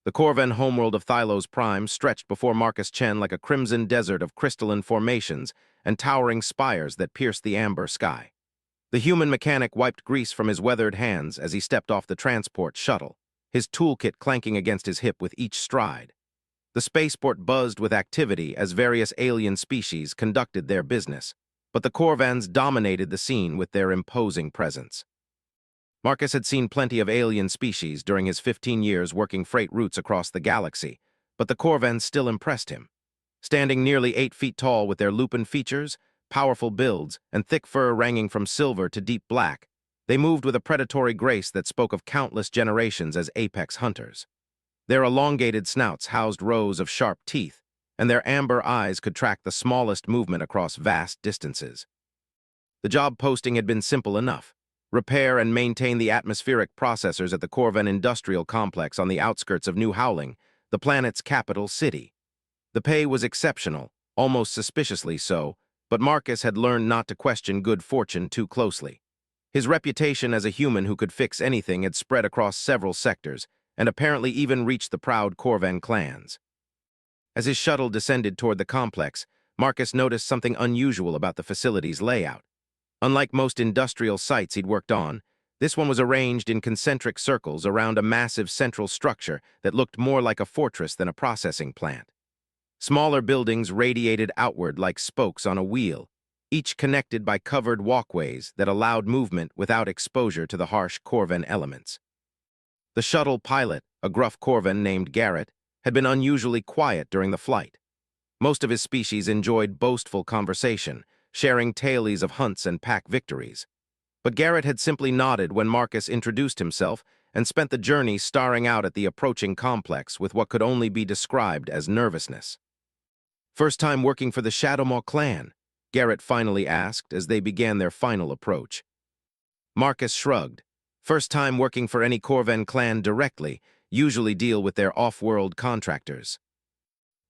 The Corvan homeworld of Thylos Prime stretched before Marcus Chen like a crimson desert of crystalline formations and towering spires that pierced the amber sky. The human mechanic wiped grease from his weathered hands as he stepped off the transport shuttle, his toolkit clanking against his hip with each stride. The spaceport buzzed with activity as various alien species conducted their business, but the Corvans dominated the scene with their imposing presence. Marcus had seen plenty of alien species during his 15 years working freight routes across the galaxy, but the Corvans still impressed him. Standing nearly 8 feet tall with their lupin features, powerful builds, and thick fur ranging from silver to deep black, they moved with a predatory grace that spoke of countless generations as apex hunters. Their elongated snouts housed rows of sharp teeth, and their amber eyes could track the smallest movement across vast distances. The job posting had been simple enough: repair and maintain the atmospheric processors at the Corvan Industrial Complex on the outskirts of New Howling, the planet's capital city. The pay was exceptional, almost suspiciously so, but Marcus had learned not to question good fortune too closely. His reputation as a human who could fix anything had spread across several sectors, and apparently even reached the proud Corvan clans. As his shuttle descended toward the complex, Marcus noticed something unusual about the facility's layout. Unlike most industrial sites he'd worked on, this one was arranged in concentric circles around a massive central structure that looked more like a fortress than a processing plant. Smaller buildings radiated outward like spokes on a wheel, each connected by covered walkways that allowed movement without exposure to the harsh Corvan elements. The shuttle pilot, a gruff Corvan named Garrett, had been unusually quiet during the flight. Most of his species enjoyed boastful conversation, sharing tales of hunts and pack victories. But Garrett had simply nodded when Marcus introduced himself and spent the journey staring out at the approaching complex with what could only be described as nervousness. "First time working for the Shadowmaw clan?" Garrett finally asked as they began their final approach. Marcus shrugged. "First time working for any Corvan clan directly, usually deal with their off-world contractors."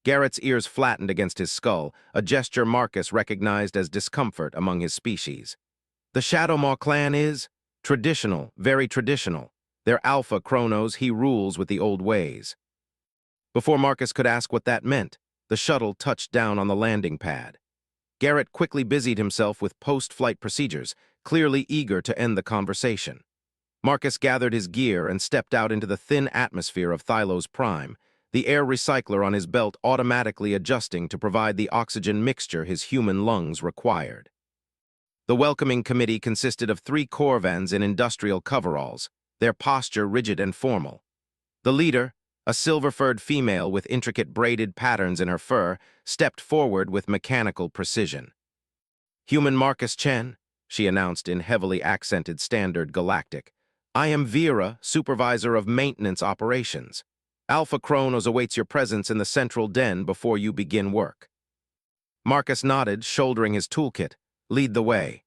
Garrett's ears flattened against his skull, a gesture Marcus recognized as discomfort among his species. "The Shadowmaw clan is traditional, very traditional. They're Alpha Chronos, he rules with the old ways." Before Marcus could ask what that meant, the shuttle touched down on the landing pad. Garrett quickly busied himself with post-flight procedures, clearly eager to end the conversation. Marcus gathered his gear and stepped out into the thin atmosphere of Thylos Prime, the air recycler on his belt automatically adjusting to provide the oxygen mixture his human lungs required. The welcoming committee consisted of 3 Corvans in industrial coveralls, their posture rigid and formal. The leader, a silver-furred female with intricate braided patterns in her fur, stepped forward with mechanical precision. "Human Marcus Chen," she announced in heavily accented Standard Galactic. "I am Vera, supervisor of maintenance operations. Alpha Chronos awaits your presence in the central den before you begin work." Marcus nodded, shouldering his toolkit. "Lead the way."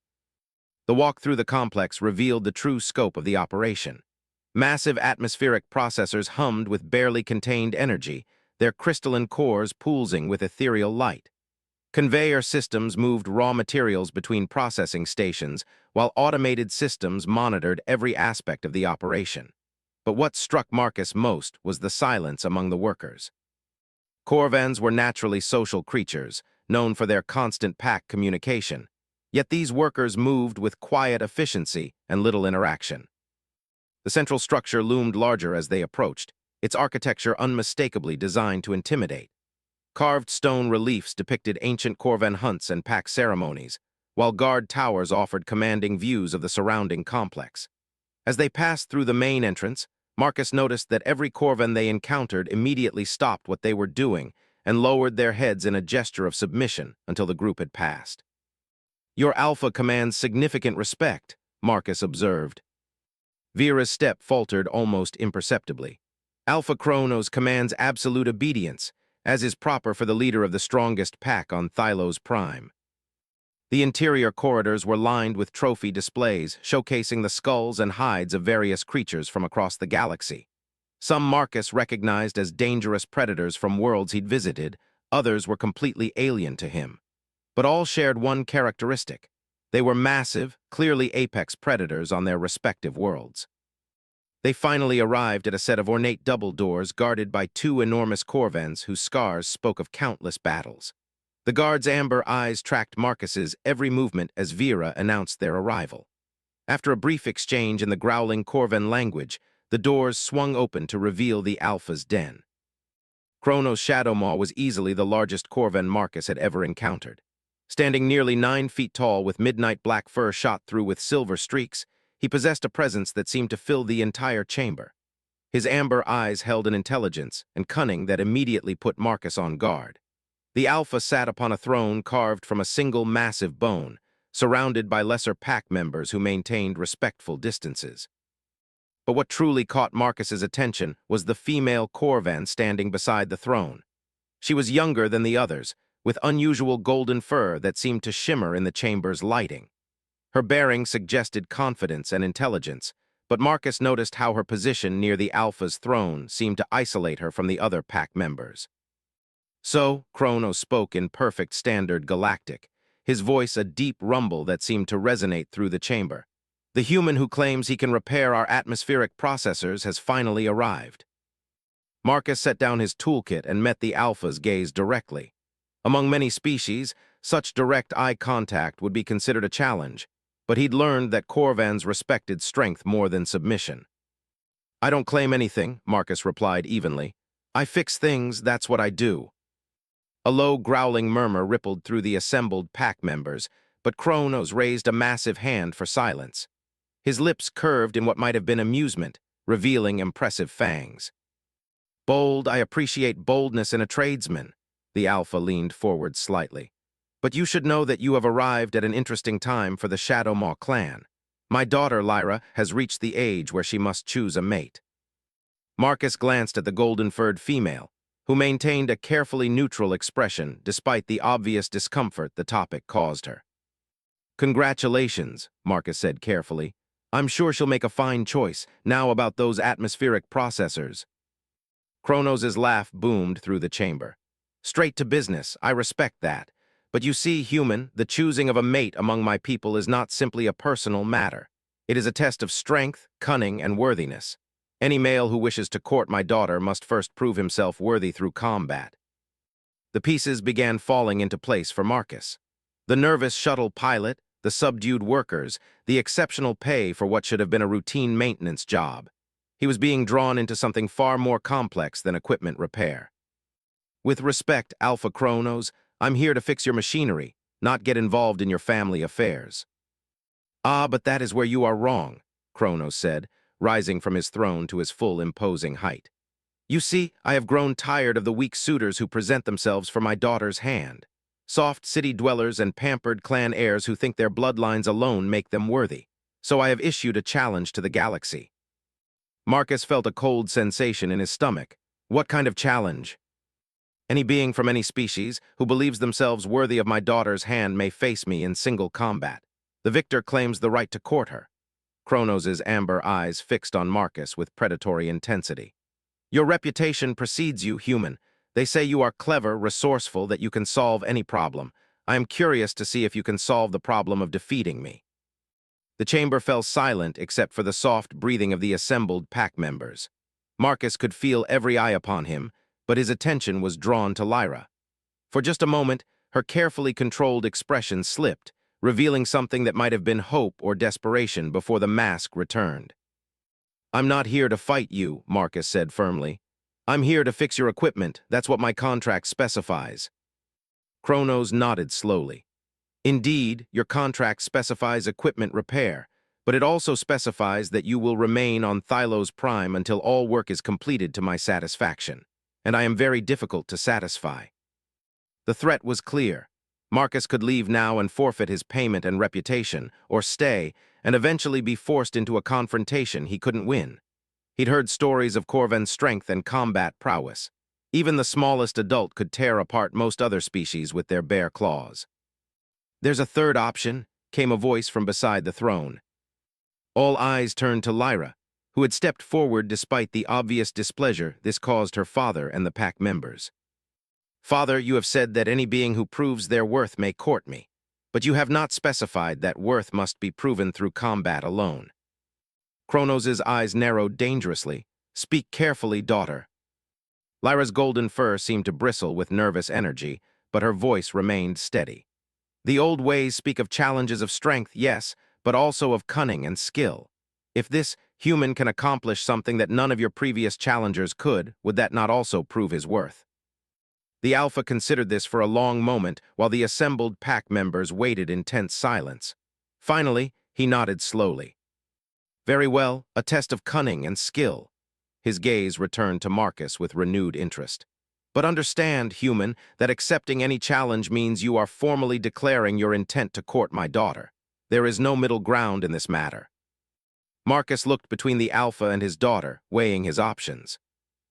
The walk through the complex revealed the true scope of the operation. Massive atmospheric processors hummed with barely contained energy, their crystalline cores pulsing with ethereal light. Conveyor systems moved raw materials between processing stations, while automated systems monitored every aspect of the operation. But what struck Marcus most was the silence among the workers. Corvans were naturally social creatures, known for their constant pack communication. Yet these workers moved with quiet efficiency and little interaction. The central structure loomed larger as they approached, its architecture unmistakably designed to intimidate. Carved stone reliefs depicted ancient Corvan hunts and pack ceremonies, while guard towers offered commanding views of the surrounding complex. As they passed through the main entrance, Marcus noticed that every Corvan they encountered immediately stopped what they were doing and lowered their heads in a gesture of submission until the group had passed. "Your Alpha commands significant respect," Marcus observed. Vera's step faltered almost imperceptibly. "Alpha Chronos commands absolute obedience, as is proper for the leader of the strongest pack on Thylos Prime." The interior corridors were lined with trophy displays, showcasing the skulls and hides of various creatures from across the galaxy. Some Marcus recognized as dangerous predators from worlds he'd visited, others were completely alien to him. But all shared one characteristic: they were massive, clearly apex predators on their respective worlds. They finally arrived at a set of ornate double doors guarded by two enormous corvens whose scars spoke of countless battles. The guards' amber eyes tracked Marcus's every movement as Vera announced their arrival. After a brief exchange in the growling corven language, the doors swung open to reveal the Alpha's den. Kronos' shadow maw was easily the largest corven Marcus had ever encountered. Standing nearly 9 feet tall with midnight black fur shot through with silver streaks, he possessed a presence that seemed to fill the entire chamber. His amber eyes held an intelligence and cunning that immediately put Marcus on guard. The Alpha sat upon a throne carved from a single massive bone, surrounded by lesser pack members who maintained respectful distances. But what truly caught Marcus's attention was the female corvan standing beside the throne. She was younger than the others, with unusual golden fur that seemed to shimmer in the chamber's lighting. Her bearing suggested confidence and intelligence, but Marcus noticed how her position near the Alpha's throne seemed to isolate her from the other pack members. So, Kronos spoke in perfect standard galactic, his voice a deep rumble that seemed to resonate through the chamber. The human who claims he can repair our atmospheric processors has finally arrived. Marcus set down his toolkit and met the Alpha's gaze directly. Among many species, such direct eye contact would be considered a challenge, but he'd learned that corvans respected strength more than submission. "I don't claim anything," Marcus replied evenly. "I fix things, that's what I do." A low, growling murmur rippled through the assembled pack members, but Kronos raised a massive hand for silence. His lips curved in what might have been amusement, revealing impressive fangs. "Bold, I appreciate boldness in a tradesman." The Alpha leaned forward slightly. "But you should know that you have arrived at an interesting time for the Shadowmaw clan. My daughter, Lyra, has reached the age where she must choose a mate." Marcus glanced at the golden-furred female, who maintained a carefully neutral expression despite the obvious discomfort the topic caused her. "Congratulations," Marcus said carefully. "I'm sure she'll make a fine choice. Now about those atmospheric processors." Kronos' laugh boomed through the chamber. "Straight to business, I respect that. But you see, human, the choosing of a mate among my people is not simply a personal matter. It is a test of strength, cunning, and worthiness. Any male who wishes to court my daughter must first prove himself worthy through combat." The pieces began falling into place for Marcus. The nervous shuttle pilot, the subdued workers, the exceptional pay for what should have been a routine maintenance job. He was being drawn into something far more complex than equipment repair. "With respect, Alpha Kronos, I'm here to fix your machinery, not get involved in your family affairs." "Ah, but that is where you are wrong," Kronos said, rising from his throne to his full imposing height. "You see, I have grown tired of the weak suitors who present themselves for my daughter's hand. Soft city dwellers and pampered clan heirs who think their bloodlines alone make them worthy. So I have issued a challenge to the galaxy." Marcus felt a cold sensation in his stomach. What kind of challenge? "Any being from any species who believes themselves worthy of my daughter's hand may face me in single combat. The victor claims the right to court her." Kronos' amber eyes fixed on Marcus with predatory intensity. "Your reputation precedes you, human. They say you are clever, resourceful, that you can solve any problem. I am curious to see if you can solve the problem of defeating me." The chamber fell silent except for the soft breathing of the assembled pack members. Marcus could feel every eye upon him, but his attention was drawn to Lyra. For just a moment, her carefully controlled expression slipped, revealing something that might have been hope or desperation before the mask returned. "I'm not here to fight you," Marcus said firmly. "I'm here to fix your equipment. That's what my contract specifies." Kronos nodded slowly. "Indeed, your contract specifies equipment repair, but it also specifies that you will remain on Thylos Prime until all work is completed to my satisfaction, and I am very difficult to satisfy." The threat was clear. Marcus could leave now and forfeit his payment and reputation, or stay, and eventually be forced into a confrontation he couldn't win. He'd heard stories of Corvan's strength and combat prowess. Even the smallest adult could tear apart most other species with their bare claws. "There's a third option," came a voice from beside the throne. All eyes turned to Lyra, who had stepped forward despite the obvious displeasure this caused her father and the pack members. "Father, you have said that any being who proves their worth may court me, but you have not specified that worth must be proven through combat alone." Kronos' eyes narrowed dangerously. "Speak carefully, daughter." Lyra's golden fur seemed to bristle with nervous energy, but her voice remained steady. "The old ways speak of challenges of strength, yes, but also of cunning and skill. If this human can accomplish something that none of your previous challengers could, would that not also prove his worth?" The Alpha considered this for a long moment while the assembled pack members waited in tense silence. Finally, he nodded slowly. "Very well, a test of cunning and skill." His gaze returned to Marcus with renewed interest. "But understand, human, that accepting any challenge means you are formally declaring your intent to court my daughter. There is no middle ground in this matter." Marcus looked between the Alpha and his daughter, weighing his options.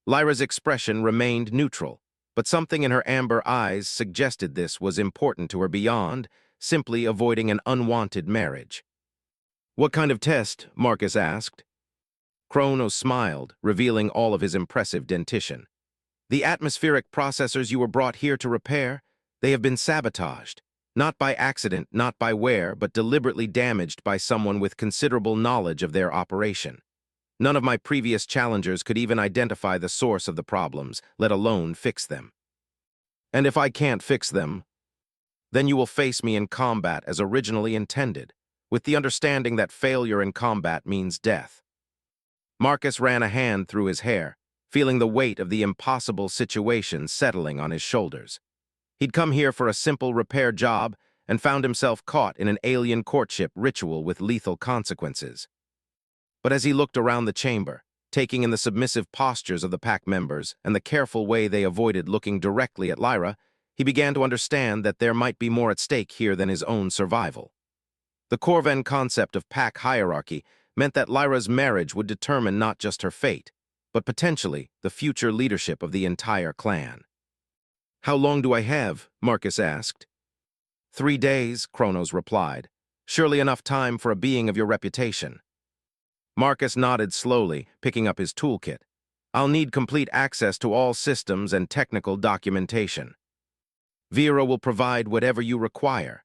Lyra's expression remained neutral, but something in her amber eyes suggested this was important to her beyond simply avoiding an unwanted marriage. "What kind of test?" Marcus asked. Kronos smiled, revealing all of his impressive dentition. "The atmospheric processors you were brought here to repair, they have been sabotaged. Not by accident, not by wear, but deliberately damaged by someone with considerable knowledge of their operation. None of my previous challengers could even identify the source of the problems, let alone fix them. And if I can't fix them, then you will face me in combat as originally intended, with the understanding that failure in combat means death." Marcus ran a hand through his hair, feeling the weight of the impossible situation settling on his shoulders. He'd come here for a simple repair job and found himself caught in an alien courtship ritual with lethal consequences. But as he looked around the chamber, taking in the submissive postures of the pack members and the careful way they avoided looking directly at Lyra, he began to understand that there might be more at stake here than his own survival. The Corvan concept of pack hierarchy meant that Lyra's marriage would determine not just her fate, but potentially the future leadership of the entire clan. "How long do I have?" Marcus asked. 3 days, Kronos replied. "Surely enough time for a being of your reputation." Marcus nodded slowly, picking up his toolkit. "I'll need complete access to all systems and technical documentation. Vera will provide whatever you require."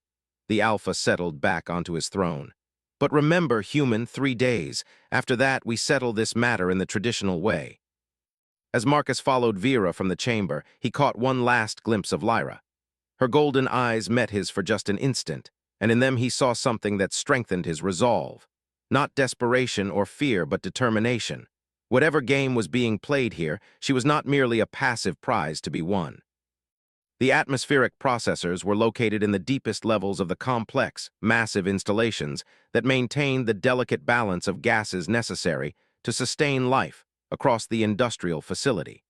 The Alpha settled back onto his throne. "But remember, human, 3 days. After that, we settle this matter in the traditional way." As Marcus followed Vera from the chamber, he caught one last glimpse of Lyra. Her golden eyes met his for just an instant, and in them he saw something that strengthened his resolve. Not desperation or fear, but determination. Whatever game was being played here, she was not merely a passive prize to be won. The atmospheric processors were located in the deepest levels of the complex, massive installations that maintained the delicate balance of gases necessary to sustain life across the industrial facility.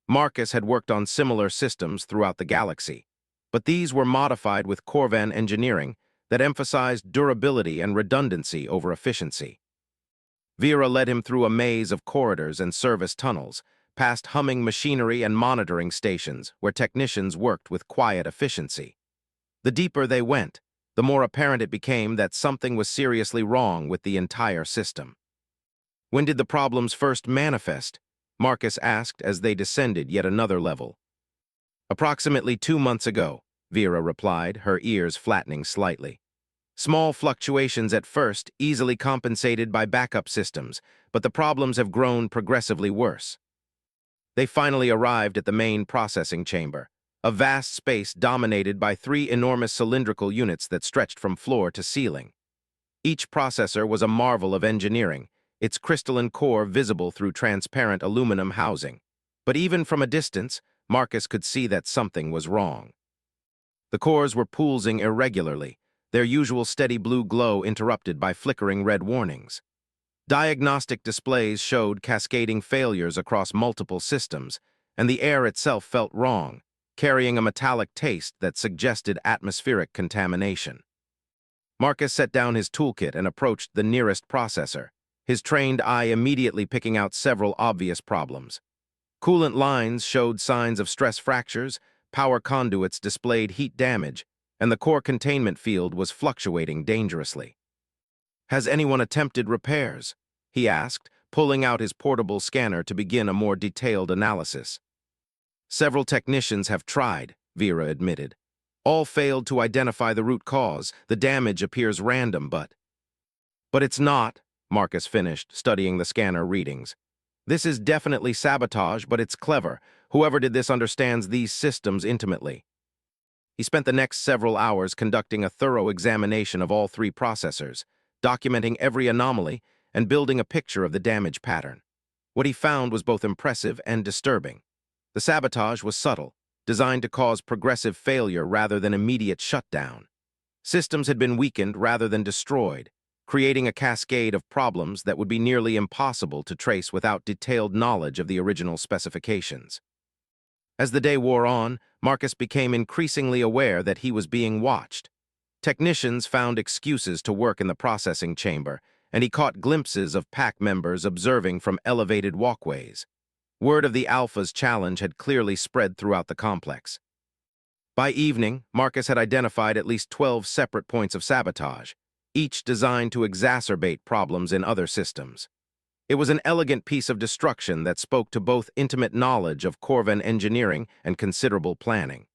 Marcus had worked on similar systems throughout the galaxy, but these were modified with Corvan engineering that emphasized durability and redundancy over efficiency. Vera led him through a maze of corridors and service tunnels, past humming machinery and monitoring stations where technicians worked with quiet efficiency. The deeper they went, the more apparent it became that something was seriously wrong with the entire system. "When did the problems first manifest?" Marcus asked as they descended yet another level. "Approximately 2 months ago," Vera replied, her ears flattening slightly. "Small fluctuations at first, easily compensated by backup systems, but the problems have grown progressively worse." They finally arrived at the main processing chamber, a vast space dominated by 3 enormous cylindrical units that stretched from floor to ceiling. Each processor was a marvel of engineering, its crystalline core visible through transparent aluminum housing. But even from a distance, Marcus could see that something was wrong. The cores were pulsing irregularly, their usual steady blue glow interrupted by flickering red warnings. Diagnostic displays showed cascading failures across multiple systems, and the air itself felt wrong, carrying a metallic taste that suggested atmospheric contamination. Marcus set down his toolkit and approached the nearest processor, his trained eye immediately picking out several obvious problems. Coolant lines showed signs of stress fractures, power conduits displayed heat damage, and the core containment field was fluctuating dangerously. "Has anyone attempted repairs?" he asked, pulling out his portable scanner to begin a more detailed analysis. "Several technicians have tried," Vera admitted. "All failed to identify the root cause. The damage appears random, but—" "But it's not," Marcus finished, studying the scanner readings. This is definitely sabotage, but it's clever. Whoever did this understands these systems intimately. He spent the next several hours conducting a thorough examination of all three processors, documenting every anomaly and building a picture of the damage pattern. What he found was both impressive and disturbing. The sabotage was subtle, designed to cause progressive failure rather than immediate shutdown. Systems had been weakened rather than destroyed, creating a cascade of problems that would be nearly impossible to trace without detailed knowledge of the original specifications. As the day wore on, Marcus became increasingly aware that he was being watched. Technicians found excuses to work in the processing chamber, and he caught glimpses of pack members observing from elevated walkways. Word of the Alpha's challenge had clearly spread throughout the complex. By evening, Marcus had identified at least 12 separate points of sabotage, each designed to exacerbate problems in other systems. It was an elegant piece of destruction that spoke to both intimate knowledge of Corvan engineering and considerable planning.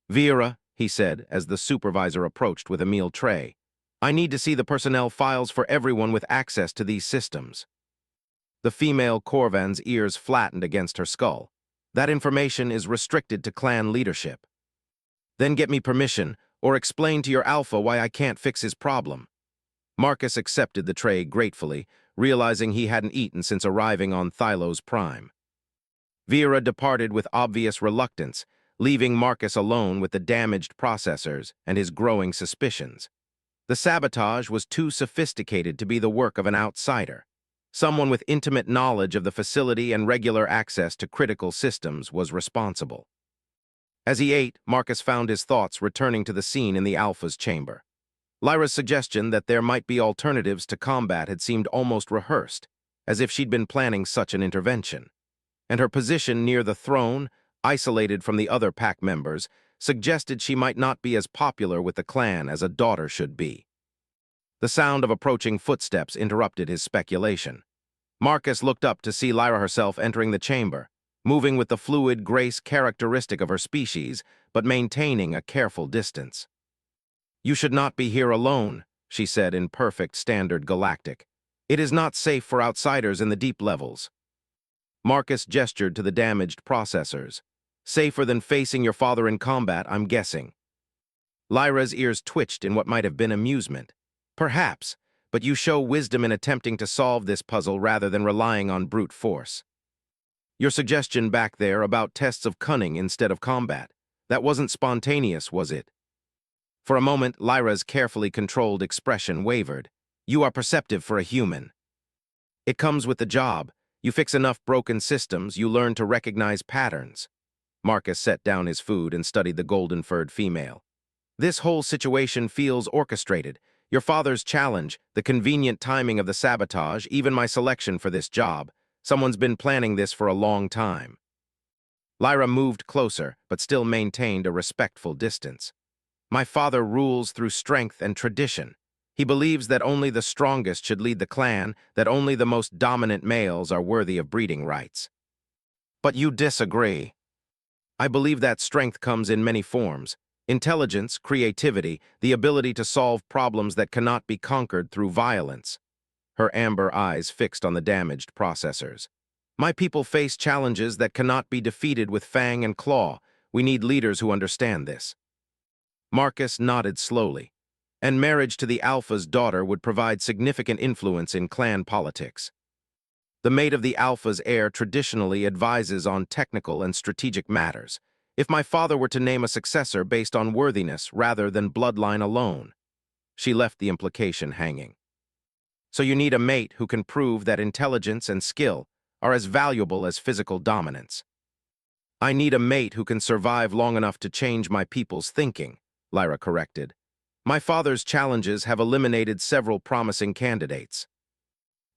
"Vera," he said as the supervisor approached with a meal tray, "I need to see the personnel files for everyone with access to these systems." The female Corvan's ears flattened against her skull. "That information is restricted to clan leadership." "Then get me permission, or explain to your Alpha why I can't fix his problem." Marcus accepted the tray gratefully, realizing he hadn't eaten since arriving on Thylos Prime. Vera departed with obvious reluctance, leaving Marcus alone with the damaged processors and his growing suspicions. The sabotage was too sophisticated to be the work of an outsider. Someone with intimate knowledge of the facility and regular access to critical systems was responsible. As he ate, Marcus found his thoughts returning to the scene in the Alpha's chamber. Lyra's suggestion that there might be alternatives to combat had seemed almost rehearsed, as if she'd been planning such an intervention. And her position near the throne, isolated from the other pack members, suggested she might not be as popular with the clan as a daughter should be. The sound of approaching footsteps interrupted his speculation. Marcus looked up to see Lyra herself entering the chamber, moving with the fluid grace characteristic of her species, but maintaining a careful distance. "You should not be here alone," she said in perfect standard galactic. "It is not safe for outsiders in the deep levels." Marcus gestured to the damaged processors. "Safer than facing your father in combat, I'm guessing." Lyra's ears twitched in what might have been amusement. "Perhaps, but you show wisdom in attempting to solve this puzzle rather than relying on brute force. Your suggestion back there about tests of cunning instead of combat, that wasn't spontaneous, was it?" For a moment, Lyra's carefully controlled expression wavered. "You are perceptive for a human." "It comes with the job. You fix enough broken systems, you learn to recognize patterns." Marcus set down his food and studied the golden-furred female. "This whole situation feels orchestrated. Your father's challenge, the convenient timing of the sabotage, even my selection for this job. Someone's been planning this for a long time." Lyra moved closer, but still maintained a respectful distance. "My father rules through strength and tradition. He believes that only the strongest should lead the clan, that only the most dominant males are worthy of breeding rights." "But you disagree." "I believe that strength comes in many forms. Intelligence, creativity, the ability to solve problems that cannot be conquered through violence." Her amber eyes fixed on the damaged processors. "My people face challenges that cannot be defeated with fang and claw. We need leaders who understand this." Marcus nodded slowly. "And marriage to the Alpha's daughter would provide significant influence in clan politics. The mate of the Alpha's heir traditionally advises on technical and strategic matters. If my father were to name a successor based on worthiness rather than bloodline alone." She left the implication hanging. "So you need a mate who can prove that intelligence and skill are as valuable as physical dominance." "I need a mate who can survive long enough to change my people's thinking," Lyra corrected. "My father's challenges have eliminated several promising candidates."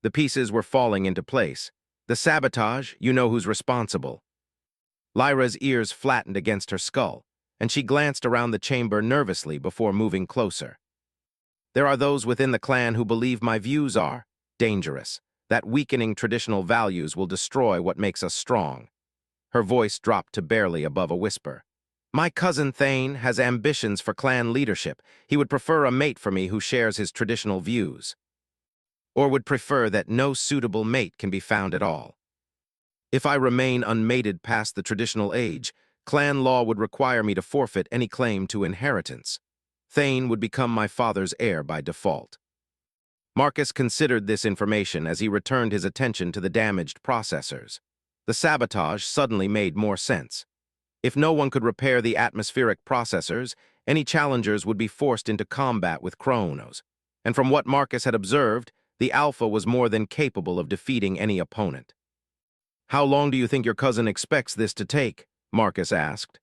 The pieces were falling into place. "The sabotage, you know who's responsible." Lyra's ears flattened against her skull, and she glanced around the chamber nervously before moving closer. "There are those within the clan who believe my views are dangerous, that weakening traditional values will destroy what makes us strong." Her voice dropped to barely above a whisper. "My cousin Thane has ambitions for clan leadership. He would prefer a mate for me who shares his traditional views." or would prefer that no suitable mate can be found at all. If I remain unmated past the traditional age, clan law would require me to forfeit any claim to inheritance. Thane would become my father's heir by default. Marcus considered this information as he returned his attention to the damaged processors. The sabotage suddenly made more sense. If no one could repair the atmospheric processors, any challengers would be forced into combat with Chronos. And from what Marcus had observed, the Alpha was more than capable of defeating any opponent. "How long do you think your cousin expects this to take?" Marcus asked.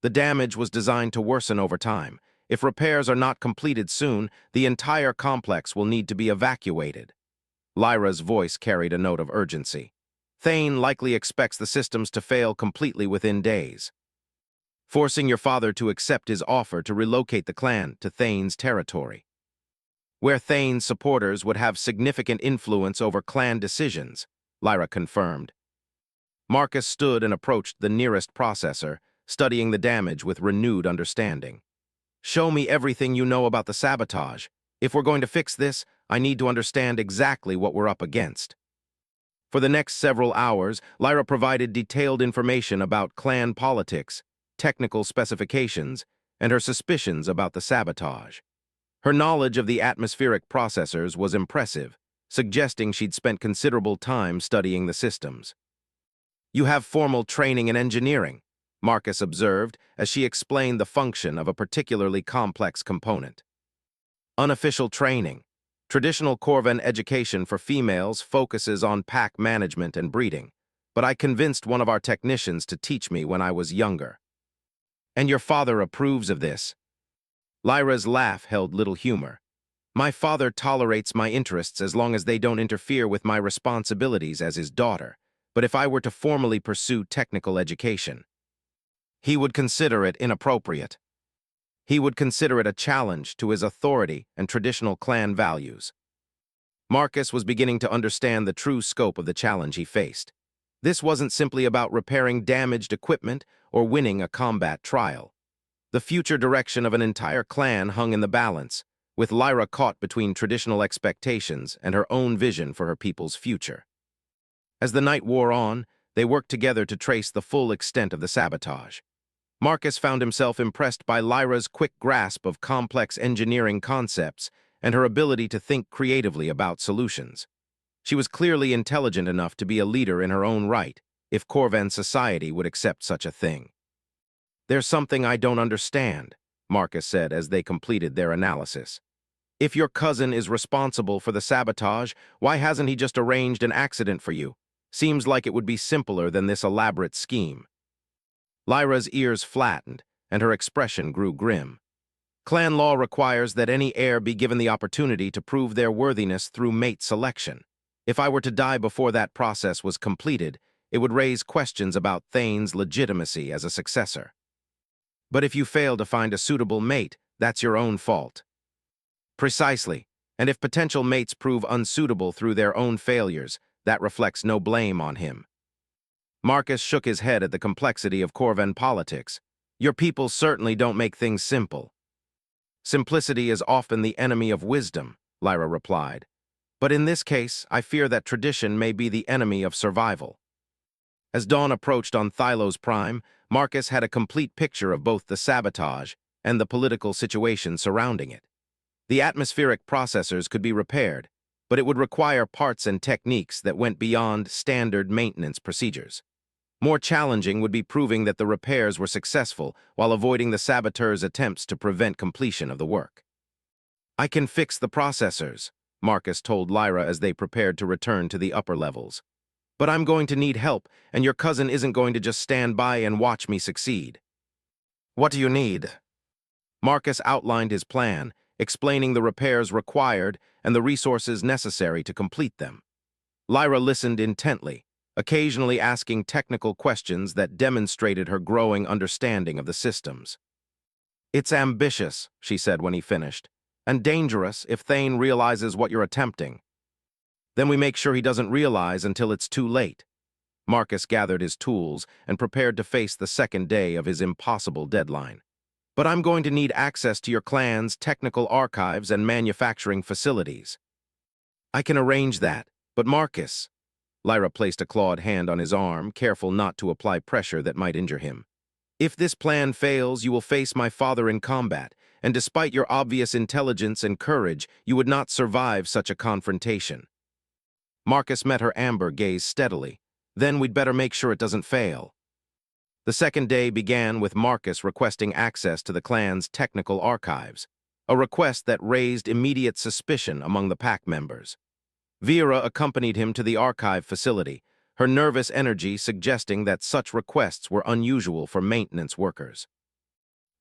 The damage was designed to worsen over time. If repairs are not completed soon, the entire complex will need to be evacuated. Lyra's voice carried a note of urgency. Thane likely expects the systems to fail completely within days. Forcing your father to accept his offer to relocate the clan to Thane's territory, where Thane's supporters would have significant influence over clan decisions, Lyra confirmed. Marcus stood and approached the nearest processor, studying the damage with renewed understanding. "Show me everything you know about the sabotage. If we're going to fix this, I need to understand exactly what we're up against." For the next several hours, Lyra provided detailed information about clan politics, technical specifications, and her suspicions about the sabotage. Her knowledge of the atmospheric processors was impressive, suggesting she'd spent considerable time studying the systems. "You have formal training in engineering," Marcus observed as she explained the function of a particularly complex component. "Unofficial training. Traditional Corvan education for females focuses on pack management and breeding, but I convinced one of our technicians to teach me when I was younger." "And your father approves of this?" Lyra's laugh held little humor. "My father tolerates my interests as long as they don't interfere with my responsibilities as his daughter, but if I were to formally pursue technical education, he would consider it inappropriate. He would consider it a challenge to his authority and traditional clan values." Marcus was beginning to understand the true scope of the challenge he faced. This wasn't simply about repairing damaged equipment or winning a combat trial. The future direction of an entire clan hung in the balance, with Lyra caught between traditional expectations and her own vision for her people's future. As the night wore on, they worked together to trace the full extent of the sabotage. Marcus found himself impressed by Lyra's quick grasp of complex engineering concepts and her ability to think creatively about solutions. She was clearly intelligent enough to be a leader in her own right, if Corvan society would accept such a thing. "There's something I don't understand," Marcus said as they completed their analysis. "If your cousin is responsible for the sabotage, why hasn't he just arranged an accident for you? Seems like it would be simpler than this elaborate scheme." Lyra's ears flattened, and her expression grew grim. "Clan law requires that any heir be given the opportunity to prove their worthiness through mate selection. If I were to die before that process was completed, it would raise questions about Thane's legitimacy as a successor. But if you fail to find a suitable mate, that's your own fault." "Precisely, and if potential mates prove unsuitable through their own failures, that reflects no blame on him." Marcus shook his head at the complexity of Corvan politics. "Your people certainly don't make things simple." "Simplicity is often the enemy of wisdom," Lyra replied. "But in this case, I fear that tradition may be the enemy of survival." As dawn approached on Thylos Prime, Marcus had a complete picture of both the sabotage and the political situation surrounding it. The atmospheric processors could be repaired, but it would require parts and techniques that went beyond standard maintenance procedures. More challenging would be proving that the repairs were successful while avoiding the saboteurs' attempts to prevent completion of the work. "I can fix the processors," Marcus told Lyra as they prepared to return to the upper levels. "But I'm going to need help, and your cousin isn't going to just stand by and watch me succeed." "What do you need?" Marcus outlined his plan, explaining the repairs required and the resources necessary to complete them. Lyra listened intently, occasionally asking technical questions that demonstrated her growing understanding of the systems. "It's ambitious," she said when he finished, "and dangerous if Thane realizes what you're attempting. Then we make sure he doesn't realize until it's too late." Marcus gathered his tools and prepared to face the second day of his impossible deadline. "But I'm going to need access to your clan's technical archives and manufacturing facilities." I can arrange that, but Marcus... Lyra placed a clawed hand on his arm, careful not to apply pressure that might injure him. If this plan fails, you will face my father in combat, and despite your obvious intelligence and courage, you would not survive such a confrontation. Marcus met her amber gaze steadily. Then we'd better make sure it doesn't fail. The second day began with Marcus requesting access to the clan's technical archives, a request that raised immediate suspicion among the pack members. Vera accompanied him to the archive facility, her nervous energy suggesting that such requests were unusual for maintenance workers.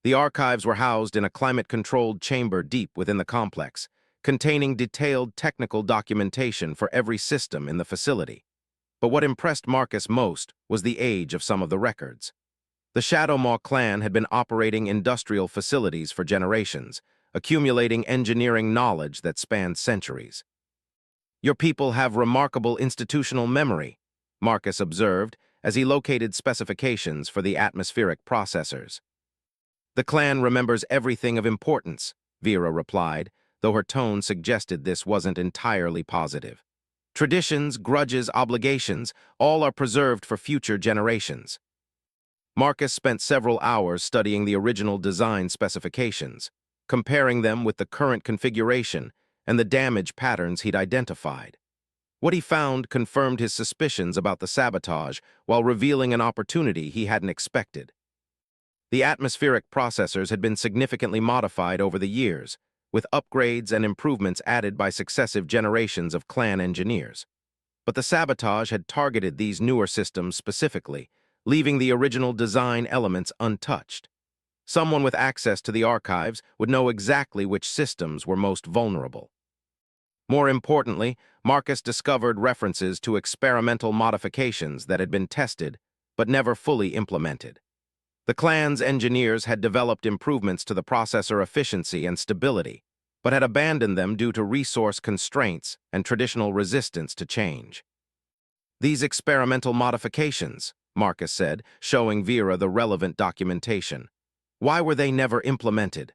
The archives were housed in a climate-controlled chamber deep within the complex, containing detailed technical documentation for every system in the facility. But what impressed Marcus most was the age of some of the records. The Shadowmaw clan had been operating industrial facilities for generations, accumulating engineering knowledge that spanned centuries. Your people have remarkable institutional memory, Marcus observed as he located specifications for the atmospheric processors. The clan remembers everything of importance, Vera replied, though her tone suggested this wasn't entirely positive. Traditions, grudges, obligations, all are preserved for future generations. Marcus spent several hours studying the original design specifications, comparing them with the current configuration and the damage patterns he'd identified. What he found confirmed his suspicions about the sabotage while revealing an opportunity he hadn't expected. The atmospheric processors had been significantly modified over the years, with upgrades and improvements added by successive generations of clan engineers. But the sabotage had targeted these newer systems specifically, leaving the original design elements untouched. Someone with access to the archives would know exactly which systems were most vulnerable. More importantly, Marcus discovered references to experimental modifications that had been tested but never fully implemented. The clan's engineers had developed improvements to the processor efficiency and stability, but had abandoned them due to resource constraints and traditional resistance to change. These experimental modifications, Marcus said, showing Vera the relevant documentation. Why were they never implemented?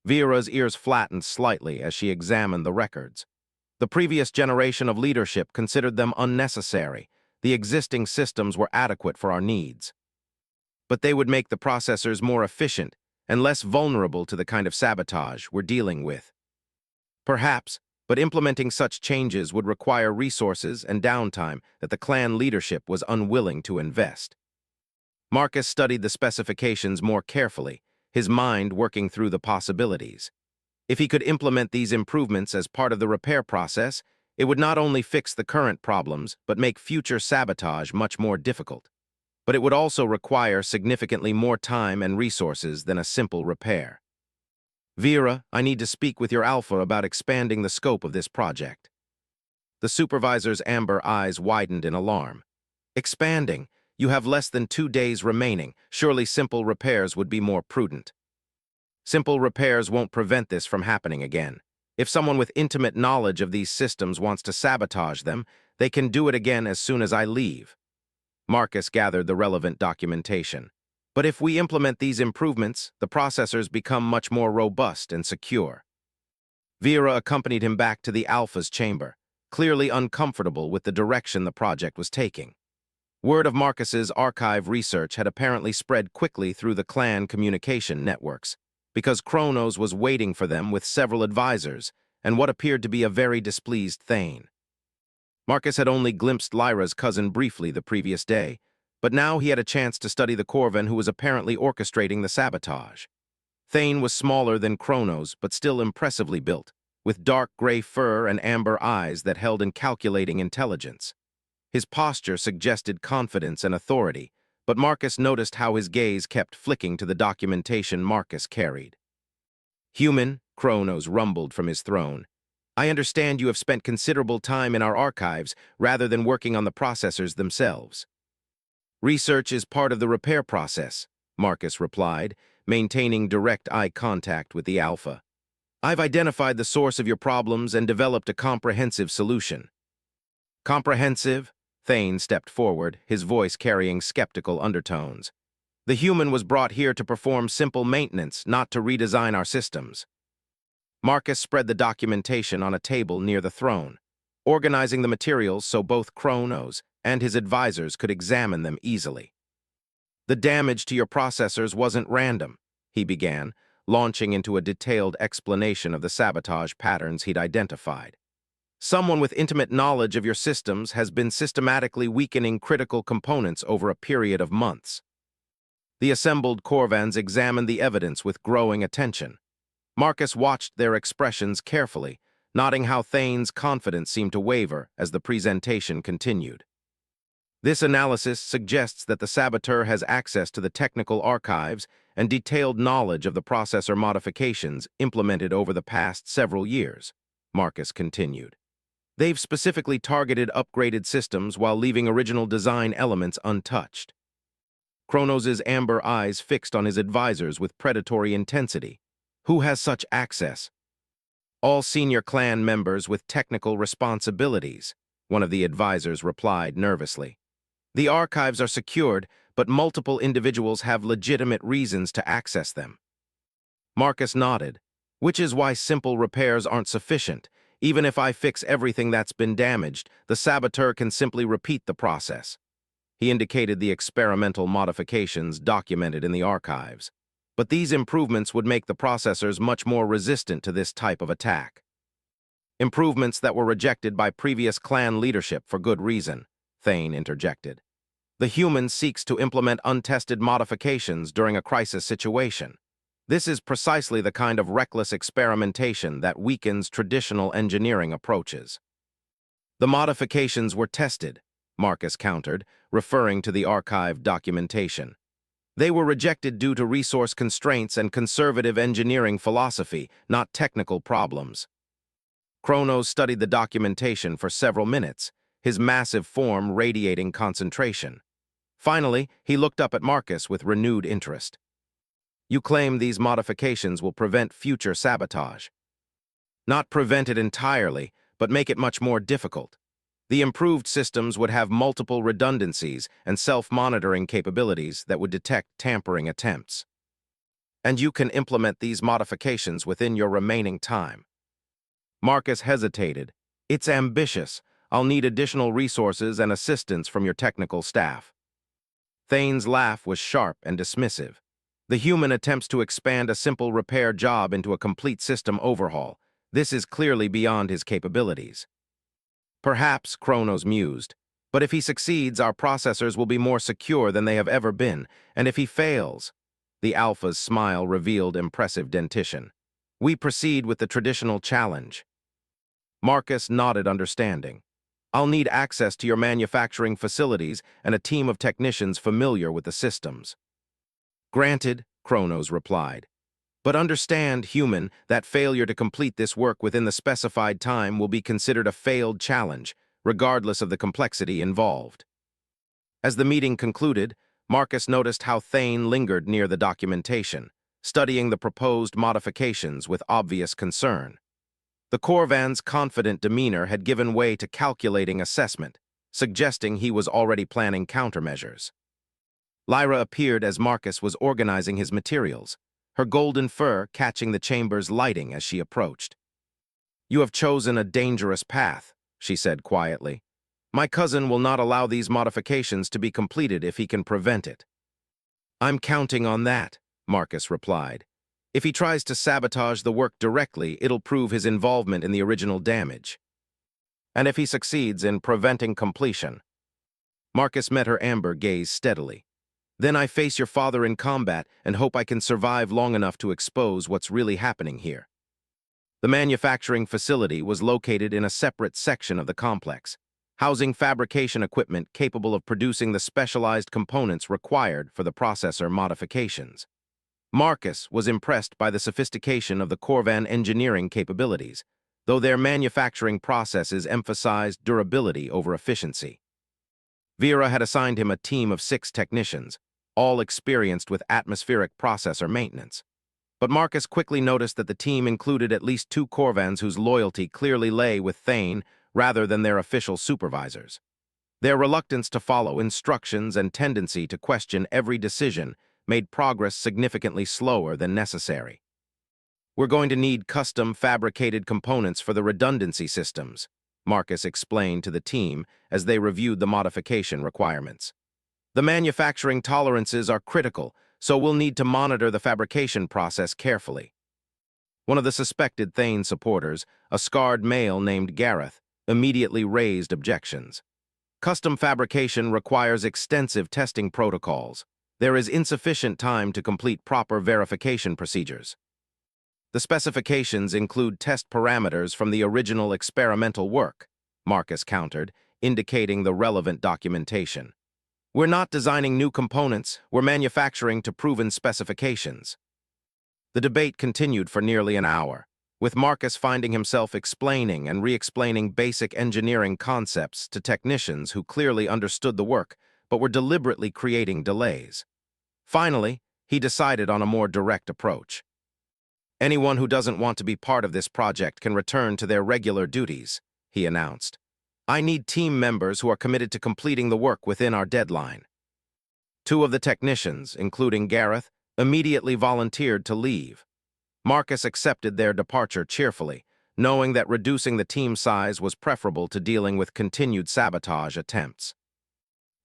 Vera's ears flattened slightly as she examined the records. The previous generation of leadership considered them unnecessary. The existing systems were adequate for our needs. But they would make the processors more efficient and less vulnerable to the kind of sabotage we're dealing with. Perhaps, but implementing such changes would require resources and downtime that the clan leadership was unwilling to invest. Marcus studied the specifications more carefully, his mind working through the possibilities. If he could implement these improvements as part of the repair process, it would not only fix the current problems, but make future sabotage much more difficult. But it would also require significantly more time and resources than a simple repair. Vera, I need to speak with your Alpha about expanding the scope of this project. The supervisor's amber eyes widened in alarm. Expanding? You have less than 2 days remaining. Surely simple repairs would be more prudent. Simple repairs won't prevent this from happening again. If someone with intimate knowledge of these systems wants to sabotage them, they can do it again as soon as I leave. Marcus gathered the relevant documentation. But if we implement these improvements, the processors become much more robust and secure. Vera accompanied him back to the Alpha's chamber, clearly uncomfortable with the direction the project was taking. Word of Marcus's archive research had apparently spread quickly through the clan communication networks, because Kronos was waiting for them with several advisors and what appeared to be a very displeased Thane. Marcus had only glimpsed Lyra's cousin briefly the previous day, but now he had a chance to study the Corvan who was apparently orchestrating the sabotage. Thane was smaller than Kronos, but still impressively built, with dark gray fur and amber eyes that held incalculating intelligence. His posture suggested confidence and authority, but Marcus noticed how his gaze kept flicking to the documentation Marcus carried. Human, Kronos rumbled from his throne. I understand you have spent considerable time in our archives rather than working on the processors themselves. Research is part of the repair process, Marcus replied, maintaining direct eye contact with the Alpha. I've identified the source of your problems and developed a comprehensive solution. Comprehensive? Thane stepped forward, his voice carrying skeptical undertones. The human was brought here to perform simple maintenance, not to redesign our systems. Marcus spread the documentation on a table near the throne, organizing the materials so both Kronos and his advisors could examine them easily. The damage to your processors wasn't random, he began, launching into a detailed explanation of the sabotage patterns he'd identified. Someone with intimate knowledge of your systems has been systematically weakening critical components over a period of months. The assembled Corvans examined the evidence with growing attention. Marcus watched their expressions carefully, noting how Thane's confidence seemed to waver as the presentation continued. This analysis suggests that the saboteur has access to the technical archives and detailed knowledge of the processor modifications implemented over the past several years, Marcus continued. They've specifically targeted upgraded systems while leaving original design elements untouched. Kronos' amber eyes fixed on his advisors with predatory intensity. Who has such access? All senior clan members with technical responsibilities, one of the advisors replied nervously. The archives are secured, but multiple individuals have legitimate reasons to access them. Marcus nodded, which is why simple repairs aren't sufficient. Even if I fix everything that's been damaged, the saboteur can simply repeat the process. He indicated the experimental modifications documented in the archives. But these improvements would make the processors much more resistant to this type of attack. Improvements that were rejected by previous clan leadership for good reason, Thane interjected. The human seeks to implement untested modifications during a crisis situation. This is precisely the kind of reckless experimentation that weakens traditional engineering approaches. The modifications were tested, Marcus countered, referring to the archived documentation. They were rejected due to resource constraints and conservative engineering philosophy, not technical problems. Kronos studied the documentation for several minutes, his massive form radiating concentration. Finally, he looked up at Marcus with renewed interest. You claim these modifications will prevent future sabotage. Not prevent it entirely, but make it much more difficult. The improved systems would have multiple redundancies and self-monitoring capabilities that would detect tampering attempts. And you can implement these modifications within your remaining time. Marcus hesitated. It's ambitious. I'll need additional resources and assistance from your technical staff. Thane's laugh was sharp and dismissive. The human attempts to expand a simple repair job into a complete system overhaul. This is clearly beyond his capabilities. Perhaps, Kronos mused, but if he succeeds, our processors will be more secure than they have ever been, and if he fails, the Alpha's smile revealed impressive dentition. We proceed with the traditional challenge. Marcus nodded understanding. I'll need access to your manufacturing facilities and a team of technicians familiar with the systems. Granted, Kronos replied. But understand, human, that failure to complete this work within the specified time will be considered a failed challenge, regardless of the complexity involved. As the meeting concluded, Marcus noticed how Thane lingered near the documentation, studying the proposed modifications with obvious concern. The Corvan's confident demeanor had given way to calculating assessment, suggesting he was already planning countermeasures. Lyra appeared as Marcus was organizing his materials, her golden fur catching the chamber's lighting as she approached. You have chosen a dangerous path, she said quietly. My cousin will not allow these modifications to be completed if he can prevent it. I'm counting on that, Marcus replied. If he tries to sabotage the work directly, it'll prove his involvement in the original damage. And if he succeeds in preventing completion. Marcus met her amber gaze steadily. Then I face your father in combat and hope I can survive long enough to expose what's really happening here. The manufacturing facility was located in a separate section of the complex, housing fabrication equipment capable of producing the specialized components required for the processor modifications. Marcus was impressed by the sophistication of the Corvan engineering capabilities, though their manufacturing processes emphasized durability over efficiency. Vera had assigned him a team of 6 technicians, all experienced with atmospheric processor maintenance. But Marcus quickly noticed that the team included at least 2 Corvans whose loyalty clearly lay with Thane rather than their official supervisors. Their reluctance to follow instructions and tendency to question every decision made progress significantly slower than necessary. We're going to need custom fabricated components for the redundancy systems, Marcus explained to the team as they reviewed the modification requirements. The manufacturing tolerances are critical, so we'll need to monitor the fabrication process carefully. One of the suspected Thane supporters, a scarred male named Gareth, immediately raised objections. Custom fabrication requires extensive testing protocols. There is insufficient time to complete proper verification procedures. The specifications include test parameters from the original experimental work, Marcus countered, indicating the relevant documentation. We're not designing new components, we're manufacturing to proven specifications. The debate continued for nearly an hour, with Marcus finding himself explaining and re-explaining basic engineering concepts to technicians who clearly understood the work, but were deliberately creating delays. Finally, he decided on a more direct approach. Anyone who doesn't want to be part of this project can return to their regular duties, he announced. I need team members who are committed to completing the work within our deadline. Two of the technicians, including Gareth, immediately volunteered to leave. Marcus accepted their departure cheerfully, knowing that reducing the team size was preferable to dealing with continued sabotage attempts.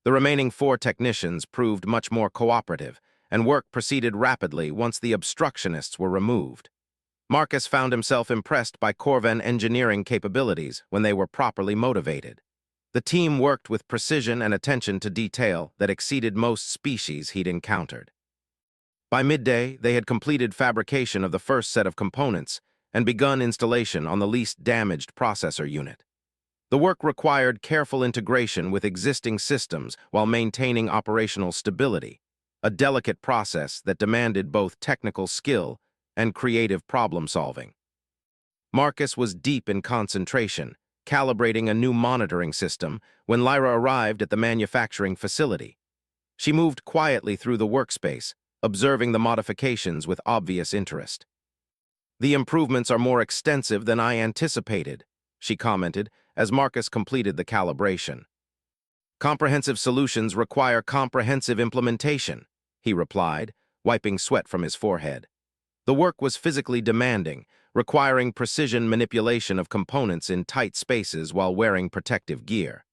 The remaining 4 technicians proved much more cooperative, and work proceeded rapidly once the obstructionists were removed. Marcus found himself impressed by Corvan engineering capabilities when they were properly motivated. The team worked with precision and attention to detail that exceeded most species he'd encountered. By midday, they had completed fabrication of the first set of components and begun installation on the least damaged processor unit. The work required careful integration with existing systems while maintaining operational stability, a delicate process that demanded both technical skill and creative problem-solving. Marcus was deep in concentration, calibrating a new monitoring system when Lyra arrived at the manufacturing facility. She moved quietly through the workspace, observing the modifications with obvious interest. The improvements are more extensive than I anticipated, she commented as Marcus completed the calibration. Comprehensive solutions require comprehensive implementation, he replied, wiping sweat from his forehead. The work was physically demanding, requiring precision manipulation of components in tight spaces while wearing protective gear.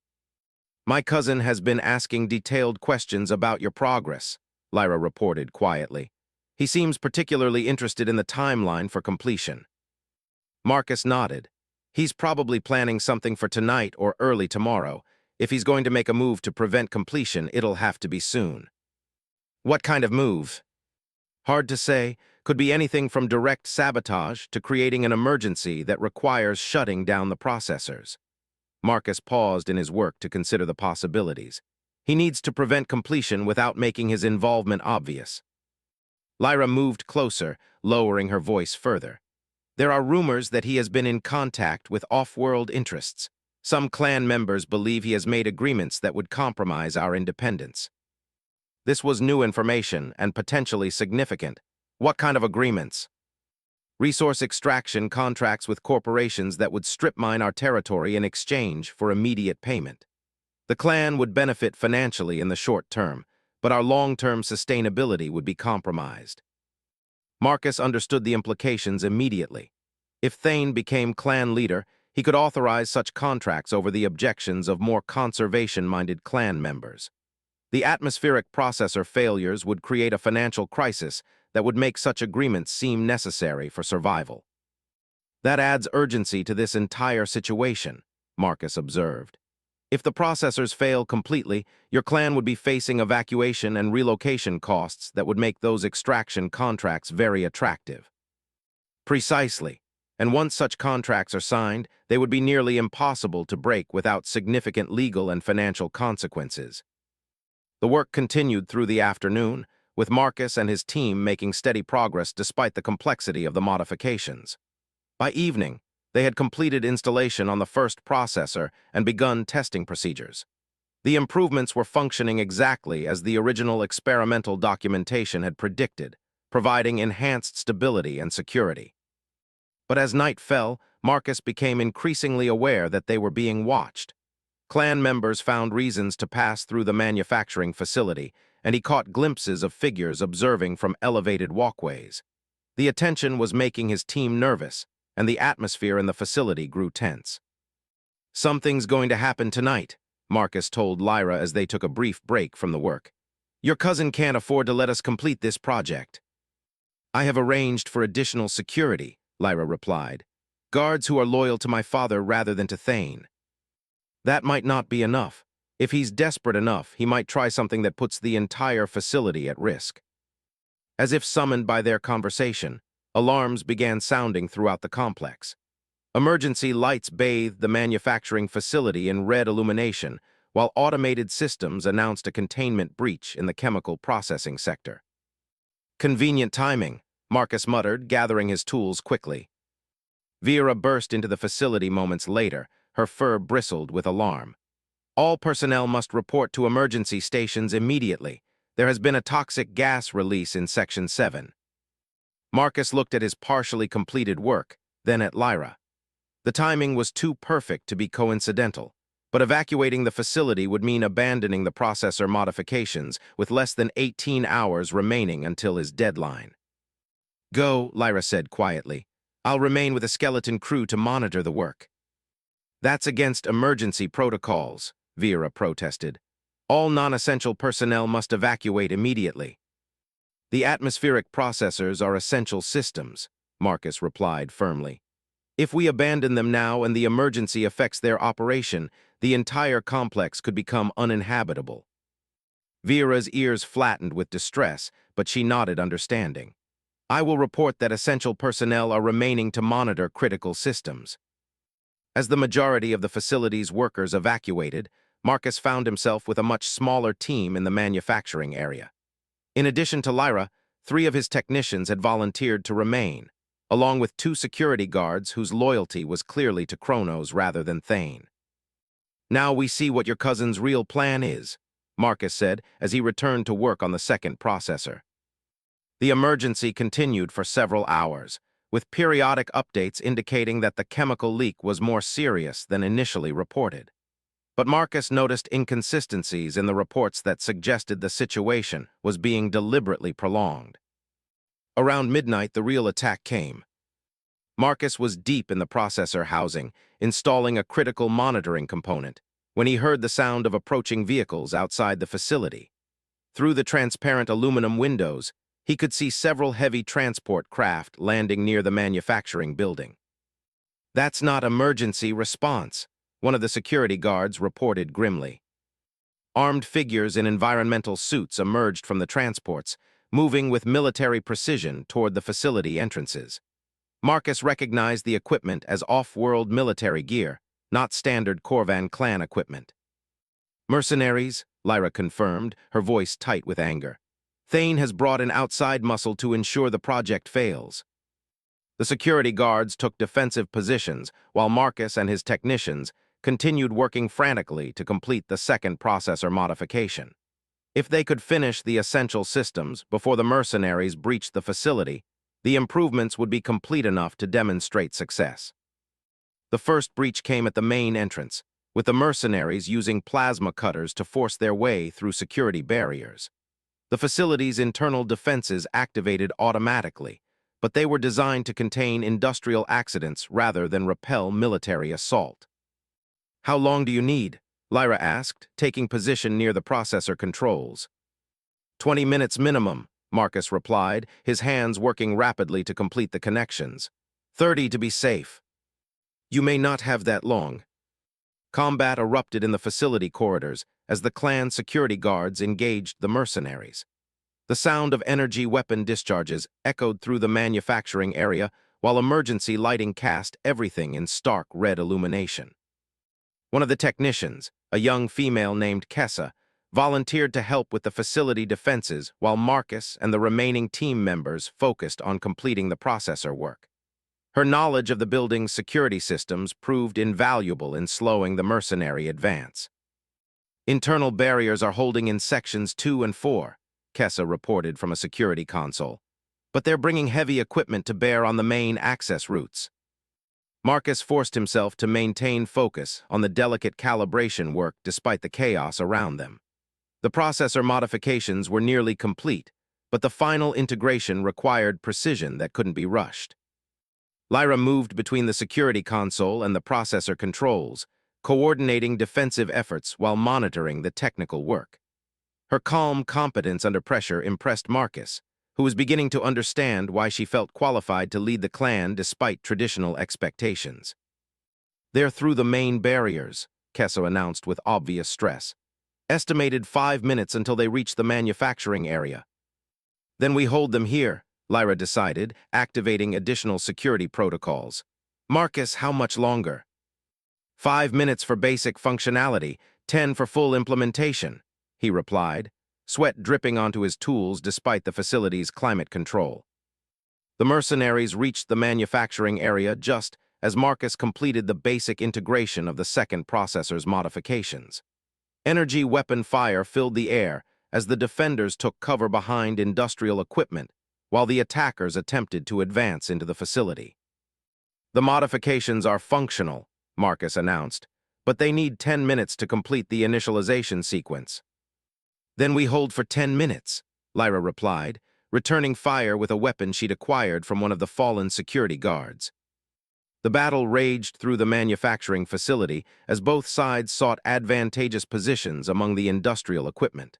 My cousin has been asking detailed questions about your progress, Lyra reported quietly. He seems particularly interested in the timeline for completion. Marcus nodded. He's probably planning something for tonight or early tomorrow. If he's going to make a move to prevent completion, it'll have to be soon. What kind of move? Hard to say. Could be anything from direct sabotage to creating an emergency that requires shutting down the processors. Marcus paused in his work to consider the possibilities. He needs to prevent completion without making his involvement obvious. Lyra moved closer, lowering her voice further. There are rumors that he has been in contact with off-world interests. Some clan members believe he has made agreements that would compromise our independence. This was new information and potentially significant. What kind of agreements? Resource extraction contracts with corporations that would strip mine our territory in exchange for immediate payment. The clan would benefit financially in the short term, but our long-term sustainability would be compromised. Marcus understood the implications immediately. If Thane became clan leader, he could authorize such contracts over the objections of more conservation-minded clan members. The atmospheric processor failures would create a financial crisis that would make such agreements seem necessary for survival. That adds urgency to this entire situation, Marcus observed. If the processors fail completely, your clan would be facing evacuation and relocation costs that would make those extraction contracts very attractive. Precisely. And once such contracts are signed, they would be nearly impossible to break without significant legal and financial consequences. The work continued through the afternoon, with Marcus and his team making steady progress despite the complexity of the modifications. By evening, they had completed installation on the first processor and begun testing procedures. The improvements were functioning exactly as the original experimental documentation had predicted, providing enhanced stability and security. But as night fell, Marcus became increasingly aware that they were being watched. Clan members found reasons to pass through the manufacturing facility, and he caught glimpses of figures observing from elevated walkways. The attention was making his team nervous, and the atmosphere in the facility grew tense. "Something's going to happen tonight," Marcus told Lyra as they took a brief break from the work. "Your cousin can't afford to let us complete this project." "I have arranged for additional security," Lyra replied. "Guards who are loyal to my father rather than to Thane." "That might not be enough. If he's desperate enough, he might try something that puts the entire facility at risk." As if summoned by their conversation, alarms began sounding throughout the complex. Emergency lights bathed the manufacturing facility in red illumination, while automated systems announced a containment breach in the chemical processing sector. "Convenient timing," Marcus muttered, gathering his tools quickly. Vera burst into the facility moments later, her fur bristled with alarm. "All personnel must report to emergency stations immediately. There has been a toxic gas release in Section 7. Marcus looked at his partially completed work, then at Lyra. The timing was too perfect to be coincidental, but evacuating the facility would mean abandoning the processor modifications with less than 18 hours remaining until his deadline. "Go," Lyra said quietly. "I'll remain with a skeleton crew to monitor the work." "That's against emergency protocols," Vera protested. "All non-essential personnel must evacuate immediately." "The atmospheric processors are essential systems," Marcus replied firmly. "If we abandon them now and the emergency affects their operation, the entire complex could become uninhabitable." Vera's ears flattened with distress, but she nodded understanding. "I will report that essential personnel are remaining to monitor critical systems." As the majority of the facility's workers evacuated, Marcus found himself with a much smaller team in the manufacturing area. In addition to Lyra, 3 of his technicians had volunteered to remain, along with 2 security guards whose loyalty was clearly to Kronos rather than Thane. "Now we see what your cousin's real plan is," Marcus said as he returned to work on the second processor. The emergency continued for several hours, with periodic updates indicating that the chemical leak was more serious than initially reported. But Marcus noticed inconsistencies in the reports that suggested the situation was being deliberately prolonged. Around midnight, the real attack came. Marcus was deep in the processor housing, installing a critical monitoring component, when he heard the sound of approaching vehicles outside the facility. Through the transparent aluminum windows, he could see several heavy transport craft landing near the manufacturing building. "That's not emergency response," one of the security guards reported grimly. Armed figures in environmental suits emerged from the transports, moving with military precision toward the facility entrances. Marcus recognized the equipment as off-world military gear, not standard Corvan clan equipment. "Mercenaries," Lyra confirmed, her voice tight with anger. "Thane has brought in outside muscle to ensure the project fails." The security guards took defensive positions, while Marcus and his technicians continued working frantically to complete the second processor modification. If they could finish the essential systems before the mercenaries breached the facility, the improvements would be complete enough to demonstrate success. The first breach came at the main entrance, with the mercenaries using plasma cutters to force their way through security barriers. The facility's internal defenses activated automatically, but they were designed to contain industrial accidents rather than repel military assault. "How long do you need?" Lyra asked, taking position near the processor controls. 20 minutes minimum," Marcus replied, his hands working rapidly to complete the connections. 30 to be safe." "You may not have that long." Combat erupted in the facility corridors as the clan security guards engaged the mercenaries. The sound of energy weapon discharges echoed through the manufacturing area, while emergency lighting cast everything in stark red illumination. One of the technicians, a young female named Kessa, volunteered to help with the facility defenses while Marcus and the remaining team members focused on completing the processor work. Her knowledge of the building's security systems proved invaluable in slowing the mercenary advance. "Internal barriers are holding in sections 2 and 4, Kessa reported from a security console, "but they're bringing heavy equipment to bear on the main access routes." Marcus forced himself to maintain focus on the delicate calibration work despite the chaos around them. The processor modifications were nearly complete, but the final integration required precision that couldn't be rushed. Lyra moved between the security console and the processor controls, coordinating defensive efforts while monitoring the technical work. Her calm competence under pressure impressed Marcus, who was beginning to understand why she felt qualified to lead the clan despite traditional expectations. "They're through the main barriers," Kesso announced with obvious stress. "Estimated 5 minutes until they reach the manufacturing area." "Then we hold them here," Lyra decided, activating additional security protocols. "Marcus, how much longer?" 5 minutes for basic functionality, 10 for full implementation," he replied, sweat dripping onto his tools despite the facility's climate control. The mercenaries reached the manufacturing area just as Marcus completed the basic integration of the second processor's modifications. Energy weapon fire filled the air as the defenders took cover behind industrial equipment while the attackers attempted to advance into the facility. "The modifications are functional," Marcus announced, "but they need 10 minutes to complete the initialization sequence." "Then we hold for 10 minutes," Lyra replied, returning fire with a weapon she'd acquired from one of the fallen security guards. The battle raged through the manufacturing facility as both sides sought advantageous positions among the industrial equipment.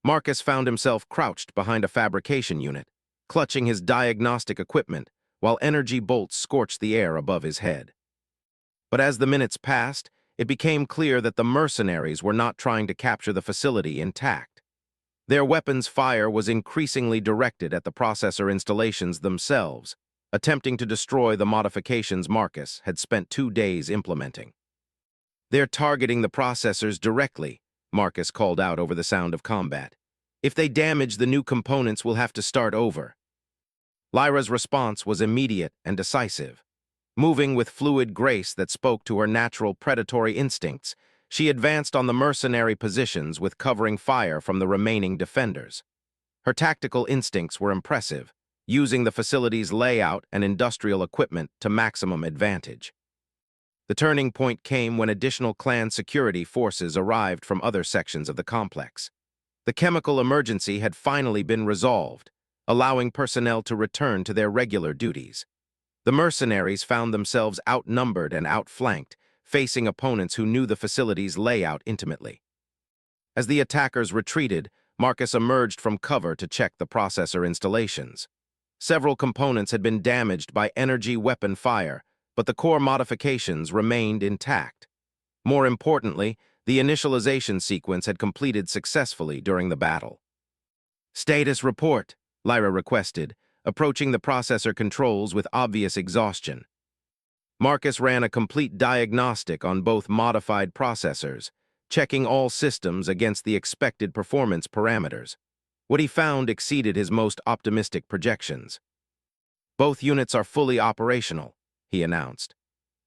Marcus found himself crouched behind a fabrication unit, clutching his diagnostic equipment while energy bolts scorched the air above his head. But as the minutes passed, it became clear that the mercenaries were not trying to capture the facility intact. Their weapons fire was increasingly directed at the processor installations themselves, attempting to destroy the modifications Marcus had spent 2 days implementing. "They're targeting the processors directly," Marcus called out over the sound of combat. "If they damage the new components, we'll have to start over." Lyra's response was immediate and decisive. Moving with fluid grace that spoke to her natural predatory instincts, she advanced on the mercenary positions with covering fire from the remaining defenders. Her tactical instincts were impressive, using the facility's layout and industrial equipment to maximum advantage. The turning point came when additional clan security forces arrived from other sections of the complex. The chemical emergency had finally been resolved, allowing personnel to return to their regular duties. The mercenaries found themselves outnumbered and outflanked, facing opponents who knew the facility's layout intimately. As the attackers retreated, Marcus emerged from cover to check the processor installations. Several components had been damaged by energy weapon fire, but the core modifications remained intact. More importantly, the initialization sequence had completed successfully during the battle. "Status report," Lyra requested, approaching the processor controls with obvious exhaustion. Marcus ran a complete diagnostic on both modified processors, checking all systems against the expected performance parameters. What he found exceeded his most optimistic projections. "Both units are fully operational," he announced.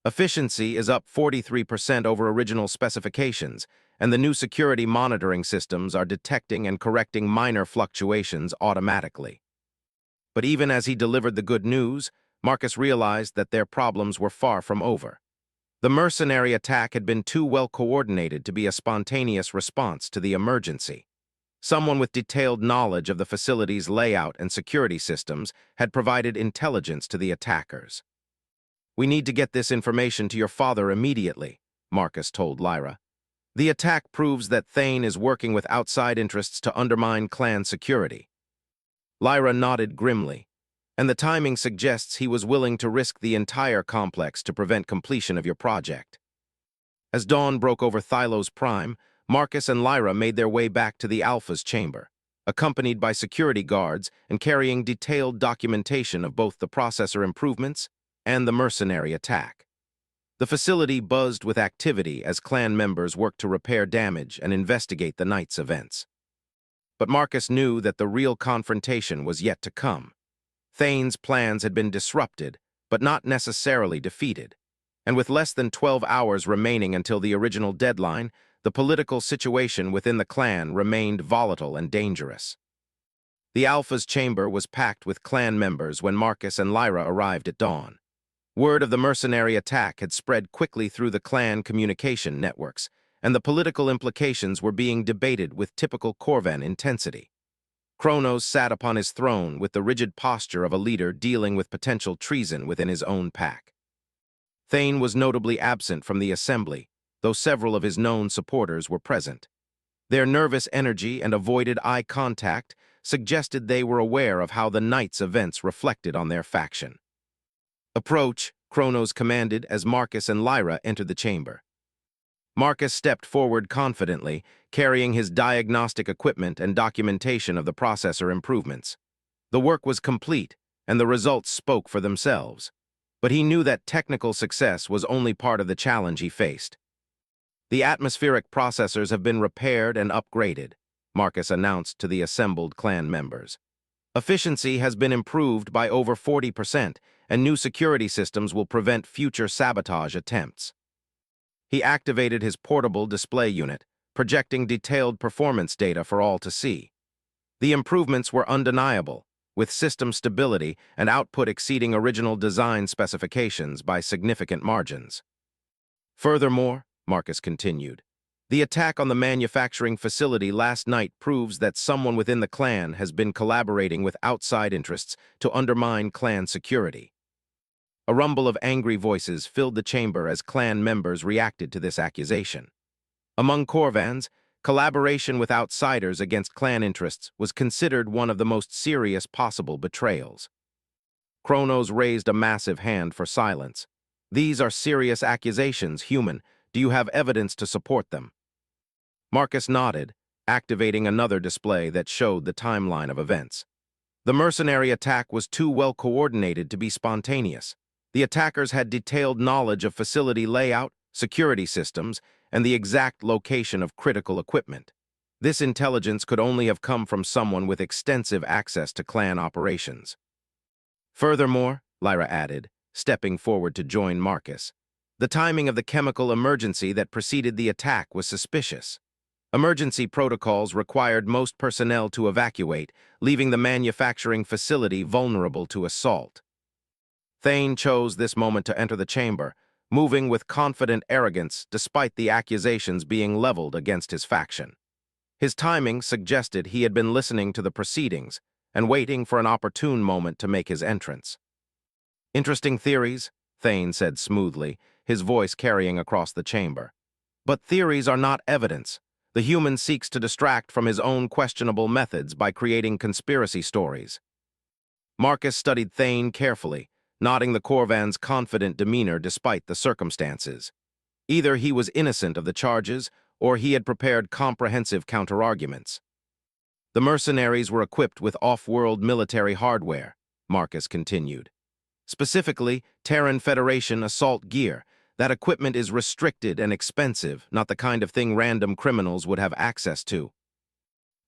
"Efficiency is up 43% over original specifications, and the new security monitoring systems are detecting and correcting minor fluctuations automatically." But even as he delivered the good news, Marcus realized that their problems were far from over. The mercenary attack had been too well coordinated to be a spontaneous response to the emergency. Someone with detailed knowledge of the facility's layout and security systems had provided intelligence to the attackers. "We need to get this information to your father immediately," Marcus told Lyra. "The attack proves that Thane is working with outside interests to undermine clan security." Lyra nodded grimly, "And the timing suggests he was willing to risk the entire complex to prevent completion of your project." As dawn broke over Thylos Prime, Marcus and Lyra made their way back to the Alpha's chamber, accompanied by security guards and carrying detailed documentation of both the processor improvements and the mercenary attack. The facility buzzed with activity as clan members worked to repair damage and investigate the night's events. But Marcus knew that the real confrontation was yet to come. Thane's plans had been disrupted, but not necessarily defeated. And with less than 12 hours remaining until the original deadline, the political situation within the clan remained volatile and dangerous. The Alpha's chamber was packed with clan members when Marcus and Lyra arrived at dawn. Word of the mercenary attack had spread quickly through the clan communication networks, and the political implications were being debated with typical Corvan intensity. Kronos sat upon his throne with the rigid posture of a leader dealing with potential treason within his own pack. Thane was notably absent from the assembly, though several of his known supporters were present. Their nervous energy and avoided eye contact suggested they were aware of how the night's events reflected on their faction. "Approach," Kronos commanded as Marcus and Lyra entered the chamber. Marcus stepped forward confidently, carrying his diagnostic equipment and documentation of the processor improvements. The work was complete, and the results spoke for themselves. But he knew that technical success was only part of the challenge he faced. "The atmospheric processors have been repaired and upgraded," Marcus announced to the assembled clan members. "Efficiency has been improved by over 40%, and new security systems will prevent future sabotage attempts." He activated his portable display unit, projecting detailed performance data for all to see. The improvements were undeniable, with system stability and output exceeding original design specifications by significant margins. "Furthermore," Marcus continued, "the attack on the manufacturing facility last night proves that someone within the clan has been collaborating with outside interests to undermine clan security." A rumble of angry voices filled the chamber as clan members reacted to this accusation. Among Corvans, collaboration with outsiders against clan interests was considered one of the most serious possible betrayals. Kronos raised a massive hand for silence. "These are serious accusations, human. Do you have evidence to support them?" Marcus nodded, activating another display that showed the timeline of events. The mercenary attack was too well coordinated to be spontaneous. The attackers had detailed knowledge of facility layout, security systems, and the exact location of critical equipment. This intelligence could only have come from someone with extensive access to clan operations. "Furthermore," Lyra added, stepping forward to join Marcus, "the timing of the chemical emergency that preceded the attack was suspicious. Emergency protocols required most personnel to evacuate, leaving the manufacturing facility vulnerable to assault." Thane chose this moment to enter the chamber, moving with confident arrogance despite the accusations being leveled against his faction. His timing suggested he had been listening to the proceedings and waiting for an opportune moment to make his entrance. "Interesting theories," Thane said smoothly, his voice carrying across the chamber. "But theories are not evidence. The human seeks to distract from his own questionable methods by creating conspiracy stories." Marcus studied Thane carefully, noting the Corvan's confident demeanor despite the circumstances. Either he was innocent of the charges, or he had prepared comprehensive counterarguments. "The mercenaries were equipped with off-world military hardware," Marcus continued. "Specifically, Terran Federation assault gear. That equipment is restricted and expensive, not the kind of thing random criminals would have access to.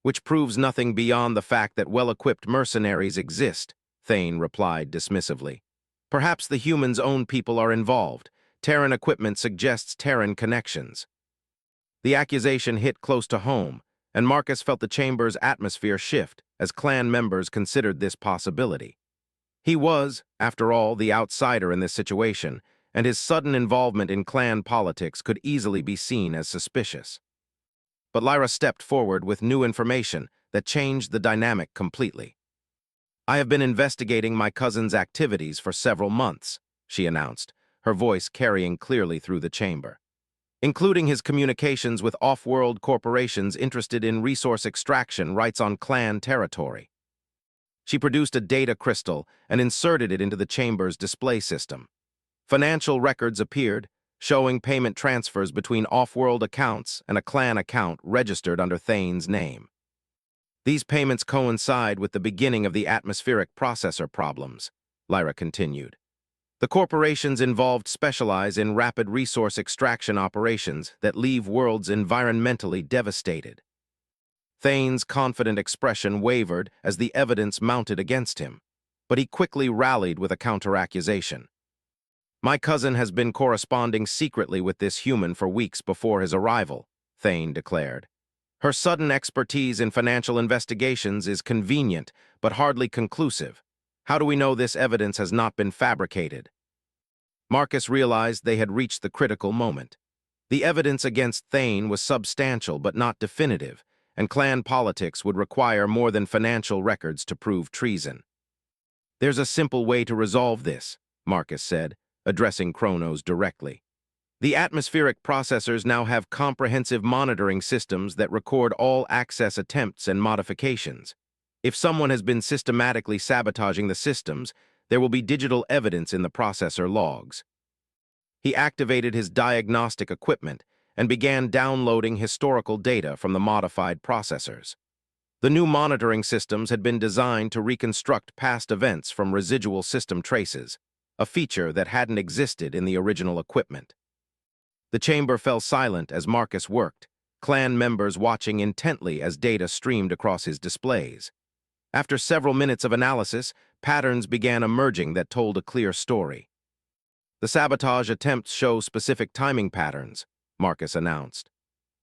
Which proves nothing beyond the fact that well-equipped mercenaries exist," Thane replied dismissively. "Perhaps the humans' own people are involved. Terran equipment suggests Terran connections." The accusation hit close to home, and Marcus felt the chamber's atmosphere shift as clan members considered this possibility. He was, after all, the outsider in this situation, and his sudden involvement in clan politics could easily be seen as suspicious. But Lyra stepped forward with new information that changed the dynamic completely. "I have been investigating my cousin's activities for several months," she announced, her voice carrying clearly through the chamber, "including his communications with off-world corporations interested in resource extraction rights on clan territory." She produced a data crystal and inserted it into the chamber's display system. Financial records appeared, showing payment transfers between off-world accounts and a clan account registered under Thane's name. "These payments coincide with the beginning of the atmospheric processor problems," Lyra continued. "The corporations involved specialize in rapid resource extraction operations that leave worlds environmentally devastated." Thane's confident expression wavered as the evidence mounted against him, but he quickly rallied with a counter-accusation. "My cousin has been corresponding secretly with this human for weeks before his arrival," Thane declared. "Her sudden expertise in financial investigations is convenient, but hardly conclusive. How do we know this evidence has not been fabricated?" Marcus realized they had reached the critical moment. The evidence against Thane was substantial but not definitive, and clan politics would require more than financial records to prove treason. "There's a simple way to resolve this," Marcus said, addressing Kronos directly. "The atmospheric processors now have comprehensive monitoring systems that record all access attempts and modifications. If someone has been systematically sabotaging the systems, there will be digital evidence in the processor logs." He activated his diagnostic equipment and began downloading historical data from the modified processors. The new monitoring systems had been designed to reconstruct past events from residual system traces, a feature that hadn't existed in the original equipment. The chamber fell silent as Marcus worked, clan members watching intently as data streamed across his displays. After several minutes of analysis, patterns began emerging that told a clear story. "The sabotage attempts show specific timing patterns," Marcus announced.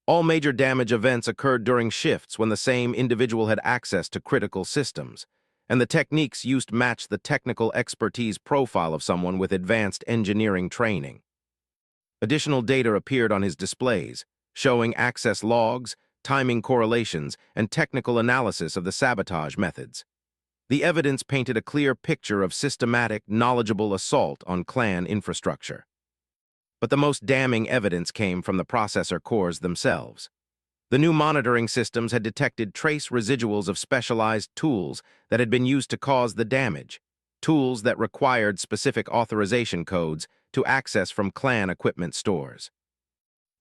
"All major damage events occurred during shifts when the same individual had access to critical systems, and the techniques used matched the technical expertise profile of someone with advanced engineering training." Additional data appeared on his displays, showing access logs, timing correlations, and technical analysis of the sabotage methods. The evidence painted a clear picture of systematic, knowledgeable assault on clan infrastructure. But the most damning evidence came from the processor cores themselves. The new monitoring systems had detected trace residuals of specialized tools that had been used to cause the damage, tools that required specific authorization codes to access from clan equipment stores.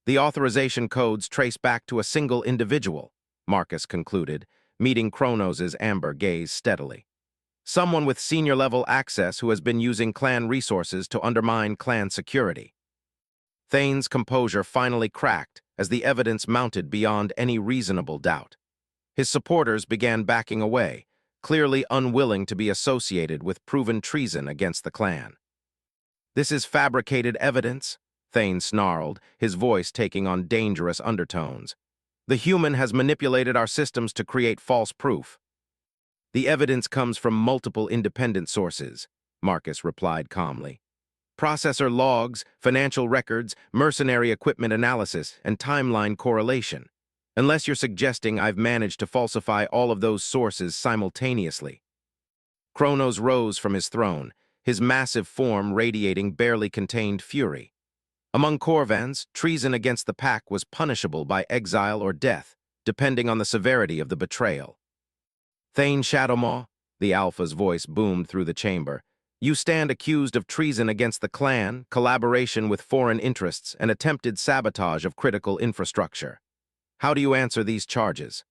"The authorization codes trace back to a single individual," Marcus concluded, meeting Kronos' amber gaze steadily. "Someone with senior-level access who has been using clan resources to undermine clan security." Thane's composure finally cracked as the evidence mounted beyond any reasonable doubt. His supporters began backing away, clearly unwilling to be associated with proven treason against the clan. "This is fabricated evidence," Thane snarled, his voice taking on dangerous undertones. "The human has manipulated our systems to create false proof." "The evidence comes from multiple independent sources," Marcus replied calmly. "Processor logs, financial records, mercenary equipment analysis, and timeline correlation. Unless you're suggesting I've managed to falsify all of those sources simultaneously." Kronos rose from his throne, his massive form radiating barely contained fury. Among Corvans, treason against the pack was punishable by exile or death, depending on the severity of the betrayal. "Thane Shadowmaw," the Alpha's voice boomed through the chamber, "you stand accused of treason against the clan, collaboration with foreign interests, and attempted sabotage of critical infrastructure. How do you answer these charges?"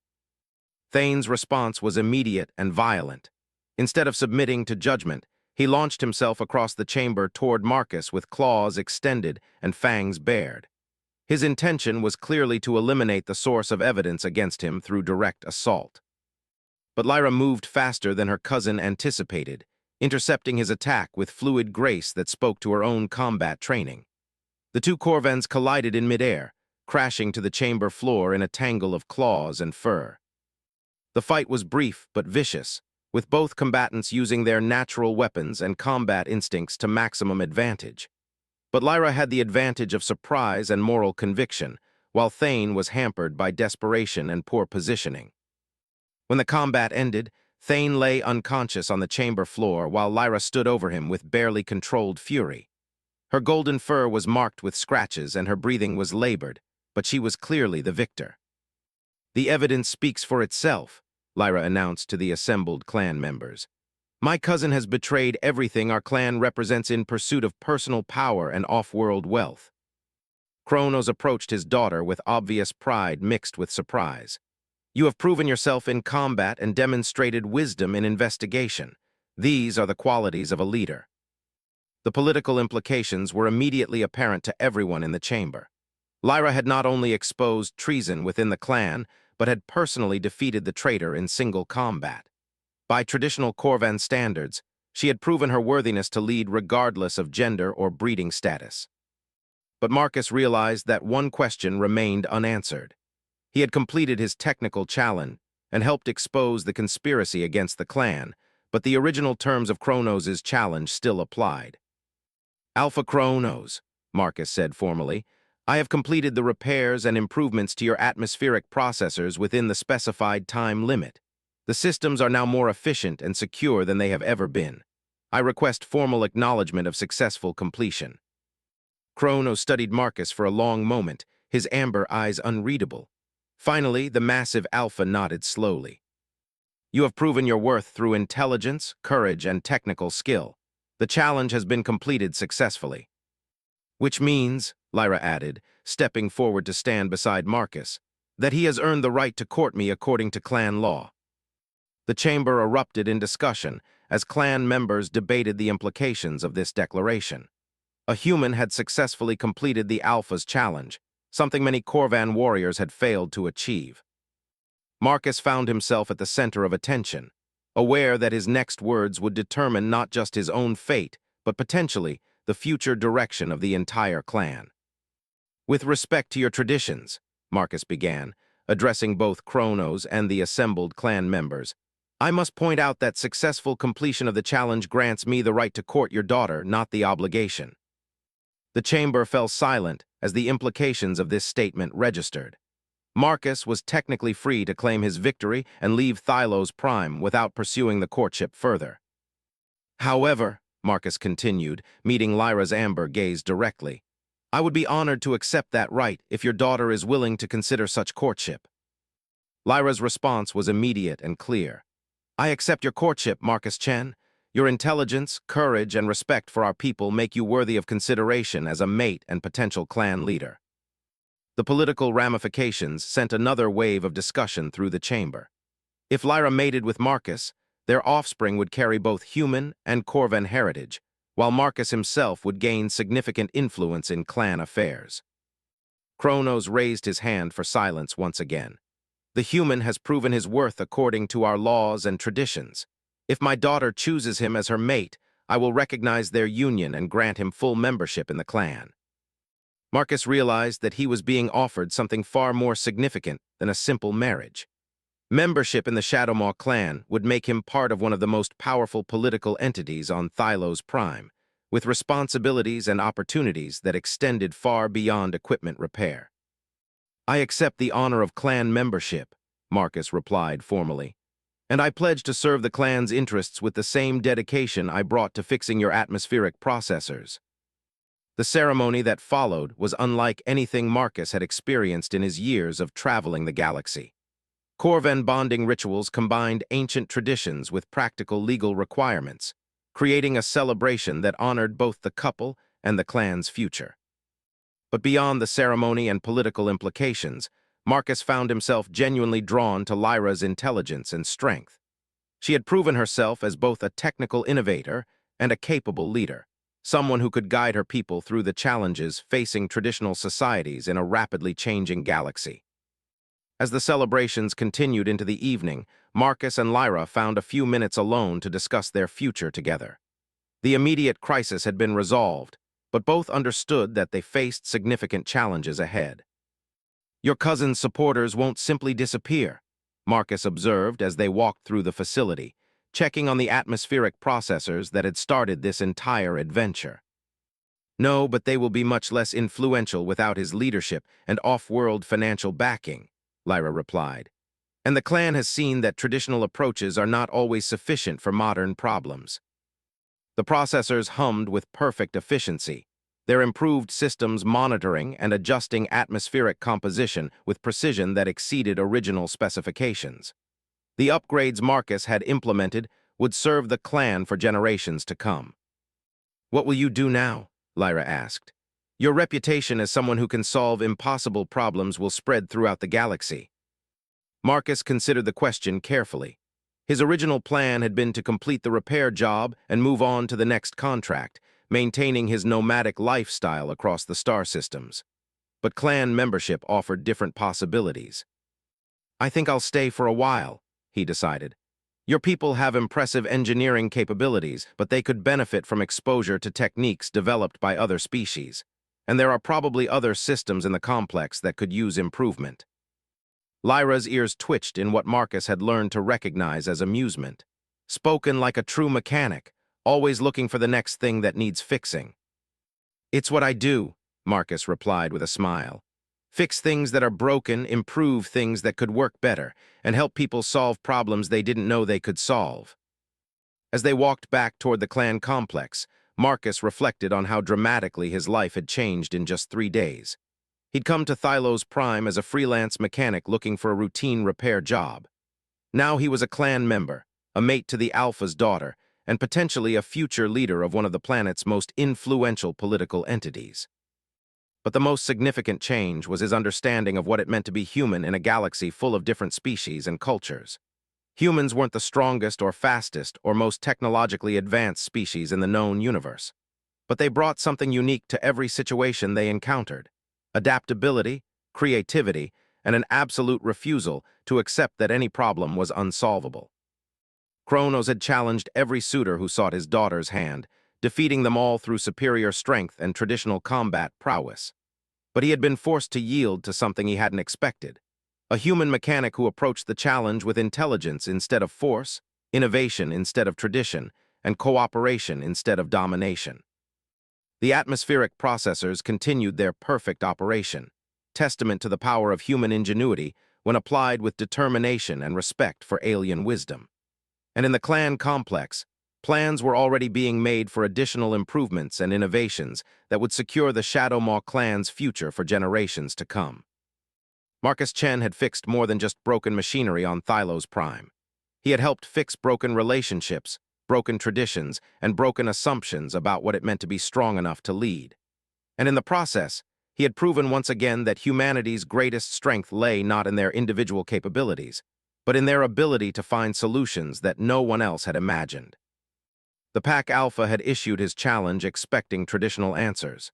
Thane's response was immediate and violent. Instead of submitting to judgment, he launched himself across the chamber toward Marcus with claws extended and fangs bared. His intention was clearly to eliminate the source of evidence against him through direct assault. But Lyra moved faster than her cousin anticipated, intercepting his attack with fluid grace that spoke to her own combat training. The two Corvans collided in midair, crashing to the chamber floor in a tangle of claws and fur. The fight was brief but vicious, with both combatants using their natural weapons and combat instincts to maximum advantage. But Lyra had the advantage of surprise and moral conviction, while Thane was hampered by desperation and poor positioning. When the combat ended, Thane lay unconscious on the chamber floor while Lyra stood over him with barely controlled fury. Her golden fur was marked with scratches and her breathing was labored, but she was clearly the victor. "The evidence speaks for itself," Lyra announced to the assembled clan members. "My cousin has betrayed everything our clan represents in pursuit of personal power and off-world wealth." Kronos approached his daughter with obvious pride mixed with surprise. "You have proven yourself in combat and demonstrated wisdom in investigation. These are the qualities of a leader." The political implications were immediately apparent to everyone in the chamber. Lyra had not only exposed treason within the clan, but had personally defeated the traitor in single combat. By traditional Corvan standards, she had proven her worthiness to lead regardless of gender or breeding status. But Marcus realized that one question remained unanswered. He had completed his technical challenge and helped expose the conspiracy against the clan, but the original terms of Kronos' challenge still applied. "Alpha Kronos," Marcus said formally, I have completed the repairs and improvements to your atmospheric processors within the specified time limit. The systems are now more efficient and secure than they have ever been. I request formal acknowledgement of successful completion. Chrono studied Marcus for a long moment, his amber eyes unreadable. Finally, the massive Alpha nodded slowly. You have proven your worth through intelligence, courage, and technical skill. The challenge has been completed successfully. Which means, Lyra added, stepping forward to stand beside Marcus, that he has earned the right to court me according to clan law. The chamber erupted in discussion as clan members debated the implications of this declaration. A human had successfully completed the Alpha's challenge, something many Corvan warriors had failed to achieve. Marcus found himself at the center of attention, aware that his next words would determine not just his own fate, but potentially the future direction of the entire clan. With respect to your traditions, Marcus began, addressing both Chronos and the assembled clan members, I must point out that successful completion of the challenge grants me the right to court your daughter, not the obligation. The chamber fell silent as the implications of this statement registered. Marcus was technically free to claim his victory and leave Thylos Prime without pursuing the courtship further. However, Marcus continued, meeting Lyra's amber gaze directly, I would be honored to accept that right if your daughter is willing to consider such courtship. Lyra's response was immediate and clear. I accept your courtship, Marcus Chen. Your intelligence, courage, and respect for our people make you worthy of consideration as a mate and potential clan leader. The political ramifications sent another wave of discussion through the chamber. If Lyra mated with Marcus, their offspring would carry both human and Corvan heritage, while Marcus himself would gain significant influence in clan affairs. Chronos raised his hand for silence once again. The human has proven his worth according to our laws and traditions. If my daughter chooses him as her mate, I will recognize their union and grant him full membership in the clan. Marcus realized that he was being offered something far more significant than a simple marriage. Membership in the Shadowmaw clan would make him part of one of the most powerful political entities on Thylos Prime, with responsibilities and opportunities that extended far beyond equipment repair. I accept the honor of clan membership, Marcus replied formally, and I pledge to serve the clan's interests with the same dedication I brought to fixing your atmospheric processors. The ceremony that followed was unlike anything Marcus had experienced in his years of traveling the galaxy. Corvan bonding rituals combined ancient traditions with practical legal requirements, creating a celebration that honored both the couple and the clan's future. But beyond the ceremony and political implications, Marcus found himself genuinely drawn to Lyra's intelligence and strength. She had proven herself as both a technical innovator and a capable leader, someone who could guide her people through the challenges facing traditional societies in a rapidly changing galaxy. As the celebrations continued into the evening, Marcus and Lyra found a few minutes alone to discuss their future together. The immediate crisis had been resolved, but both understood that they faced significant challenges ahead. Your cousin's supporters won't simply disappear, Marcus observed as they walked through the facility, checking on the atmospheric processors that had started this entire adventure. No, but they will be much less influential without his leadership and off-world financial backing, Lyra replied. And the clan has seen that traditional approaches are not always sufficient for modern problems. The processors hummed with perfect efficiency, their improved systems monitoring and adjusting atmospheric composition with precision that exceeded original specifications. The upgrades Marcus had implemented would serve the clan for generations to come. What will you do now? Lyra asked. Your reputation as someone who can solve impossible problems will spread throughout the galaxy. Marcus considered the question carefully. His original plan had been to complete the repair job and move on to the next contract, maintaining his nomadic lifestyle across the star systems. But clan membership offered different possibilities. I think I'll stay for a while, he decided. Your people have impressive engineering capabilities, but they could benefit from exposure to techniques developed by other species, and there are probably other systems in the complex that could use improvement. Lyra's ears twitched in what Marcus had learned to recognize as amusement. Spoken like a true mechanic, always looking for the next thing that needs fixing. It's what I do, Marcus replied with a smile. Fix things that are broken, improve things that could work better, and help people solve problems they didn't know they could solve. As they walked back toward the clan complex, Marcus reflected on how dramatically his life had changed in just 3 days. He'd come to Thylo's Prime as a freelance mechanic looking for a routine repair job. Now he was a clan member, a mate to the Alpha's daughter, and potentially a future leader of one of the planet's most influential political entities. But the most significant change was his understanding of what it meant to be human in a galaxy full of different species and cultures. Humans weren't the strongest or fastest or most technologically advanced species in the known universe, but they brought something unique to every situation they encountered: adaptability, creativity, and an absolute refusal to accept that any problem was unsolvable. Kronos had challenged every suitor who sought his daughter's hand, defeating them all through superior strength and traditional combat prowess. But he had been forced to yield to something he hadn't expected: a human mechanic who approached the challenge with intelligence instead of force, innovation instead of tradition, and cooperation instead of domination. The atmospheric processors continued their perfect operation, testament to the power of human ingenuity when applied with determination and respect for alien wisdom. And in the clan complex, plans were already being made for additional improvements and innovations that would secure the Shadowmaw clan's future for generations to come. Marcus Chen had fixed more than just broken machinery on Thylo's Prime. He had helped fix broken relationships, broken traditions, and broken assumptions about what it meant to be strong enough to lead. And in the process, he had proven once again that humanity's greatest strength lay not in their individual capabilities, but in their ability to find solutions that no one else had imagined. The Pack Alpha had issued his challenge expecting traditional answers.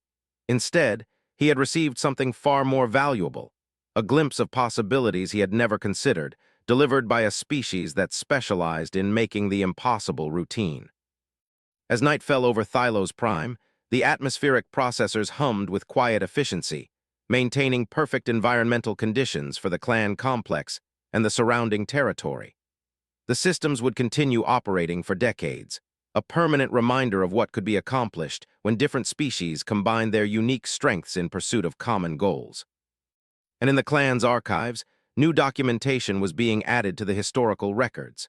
Instead, he had received something far more valuable: a glimpse of possibilities he had never considered, delivered by a species that specialized in making the impossible routine. As night fell over Thylo's Prime, the atmospheric processors hummed with quiet efficiency, maintaining perfect environmental conditions for the clan complex and the surrounding territory. The systems would continue operating for decades, a permanent reminder of what could be accomplished when different species combined their unique strengths in pursuit of common goals. And in the clan's archives, new documentation was being added to the historical records.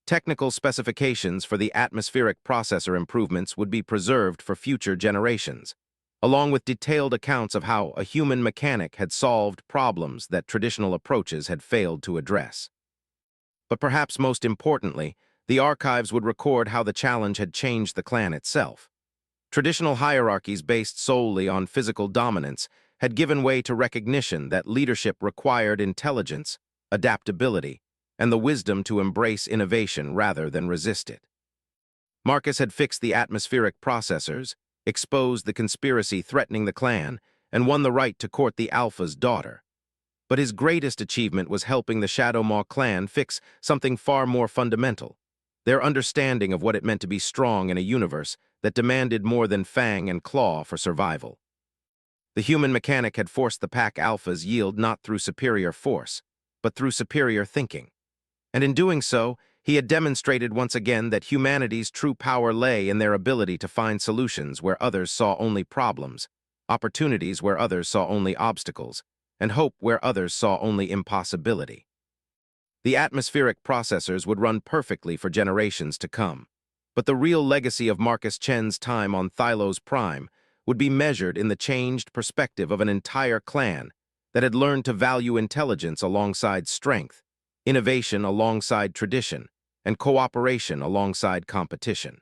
Technical specifications for the atmospheric processor improvements would be preserved for future generations, along with detailed accounts of how a human mechanic had solved problems that traditional approaches had failed to address. But perhaps most importantly, the archives would record how the challenge had changed the clan itself. Traditional hierarchies based solely on physical dominance had given way to recognition that leadership required intelligence, adaptability, and the wisdom to embrace innovation rather than resist it. Marcus had fixed the atmospheric processors, exposed the conspiracy threatening the clan, and won the right to court the Alpha's daughter. But his greatest achievement was helping the Shadowmaw clan fix something far more fundamental: their understanding of what it meant to be strong in a universe that demanded more than fang and claw for survival. The human mechanic had forced the Pack Alphas yield not through superior force, but through superior thinking. And in doing so, he had demonstrated once again that humanity's true power lay in their ability to find solutions where others saw only problems, opportunities where others saw only obstacles, and hope where others saw only impossibility. The atmospheric processors would run perfectly for generations to come, but the real legacy of Marcus Chen's time on Thylo's Prime would be measured in the changed perspective of an entire clan that had learned to value intelligence alongside strength, innovation alongside tradition, and cooperation alongside competition.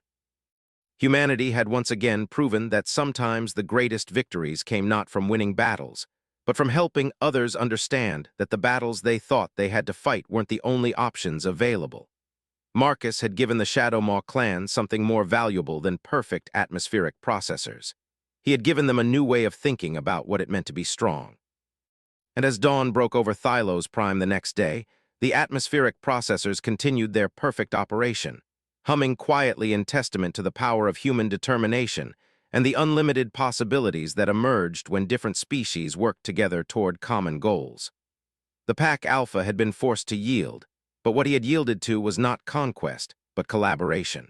Humanity had once again proven that sometimes the greatest victories came not from winning battles, but from helping others understand that the battles they thought they had to fight weren't the only options available. Marcus had given the Shadowmaw clan something more valuable than perfect atmospheric processors. He had given them a new way of thinking about what it meant to be strong. And as dawn broke over Thylo's Prime the next day, the atmospheric processors continued their perfect operation, humming quietly in testament to the power of human determination and the unlimited possibilities that emerged when different species worked together toward common goals. The Pack Alpha had been forced to yield, but what he had yielded to was not conquest, but collaboration.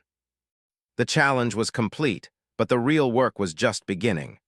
The challenge was complete, but the real work was just beginning.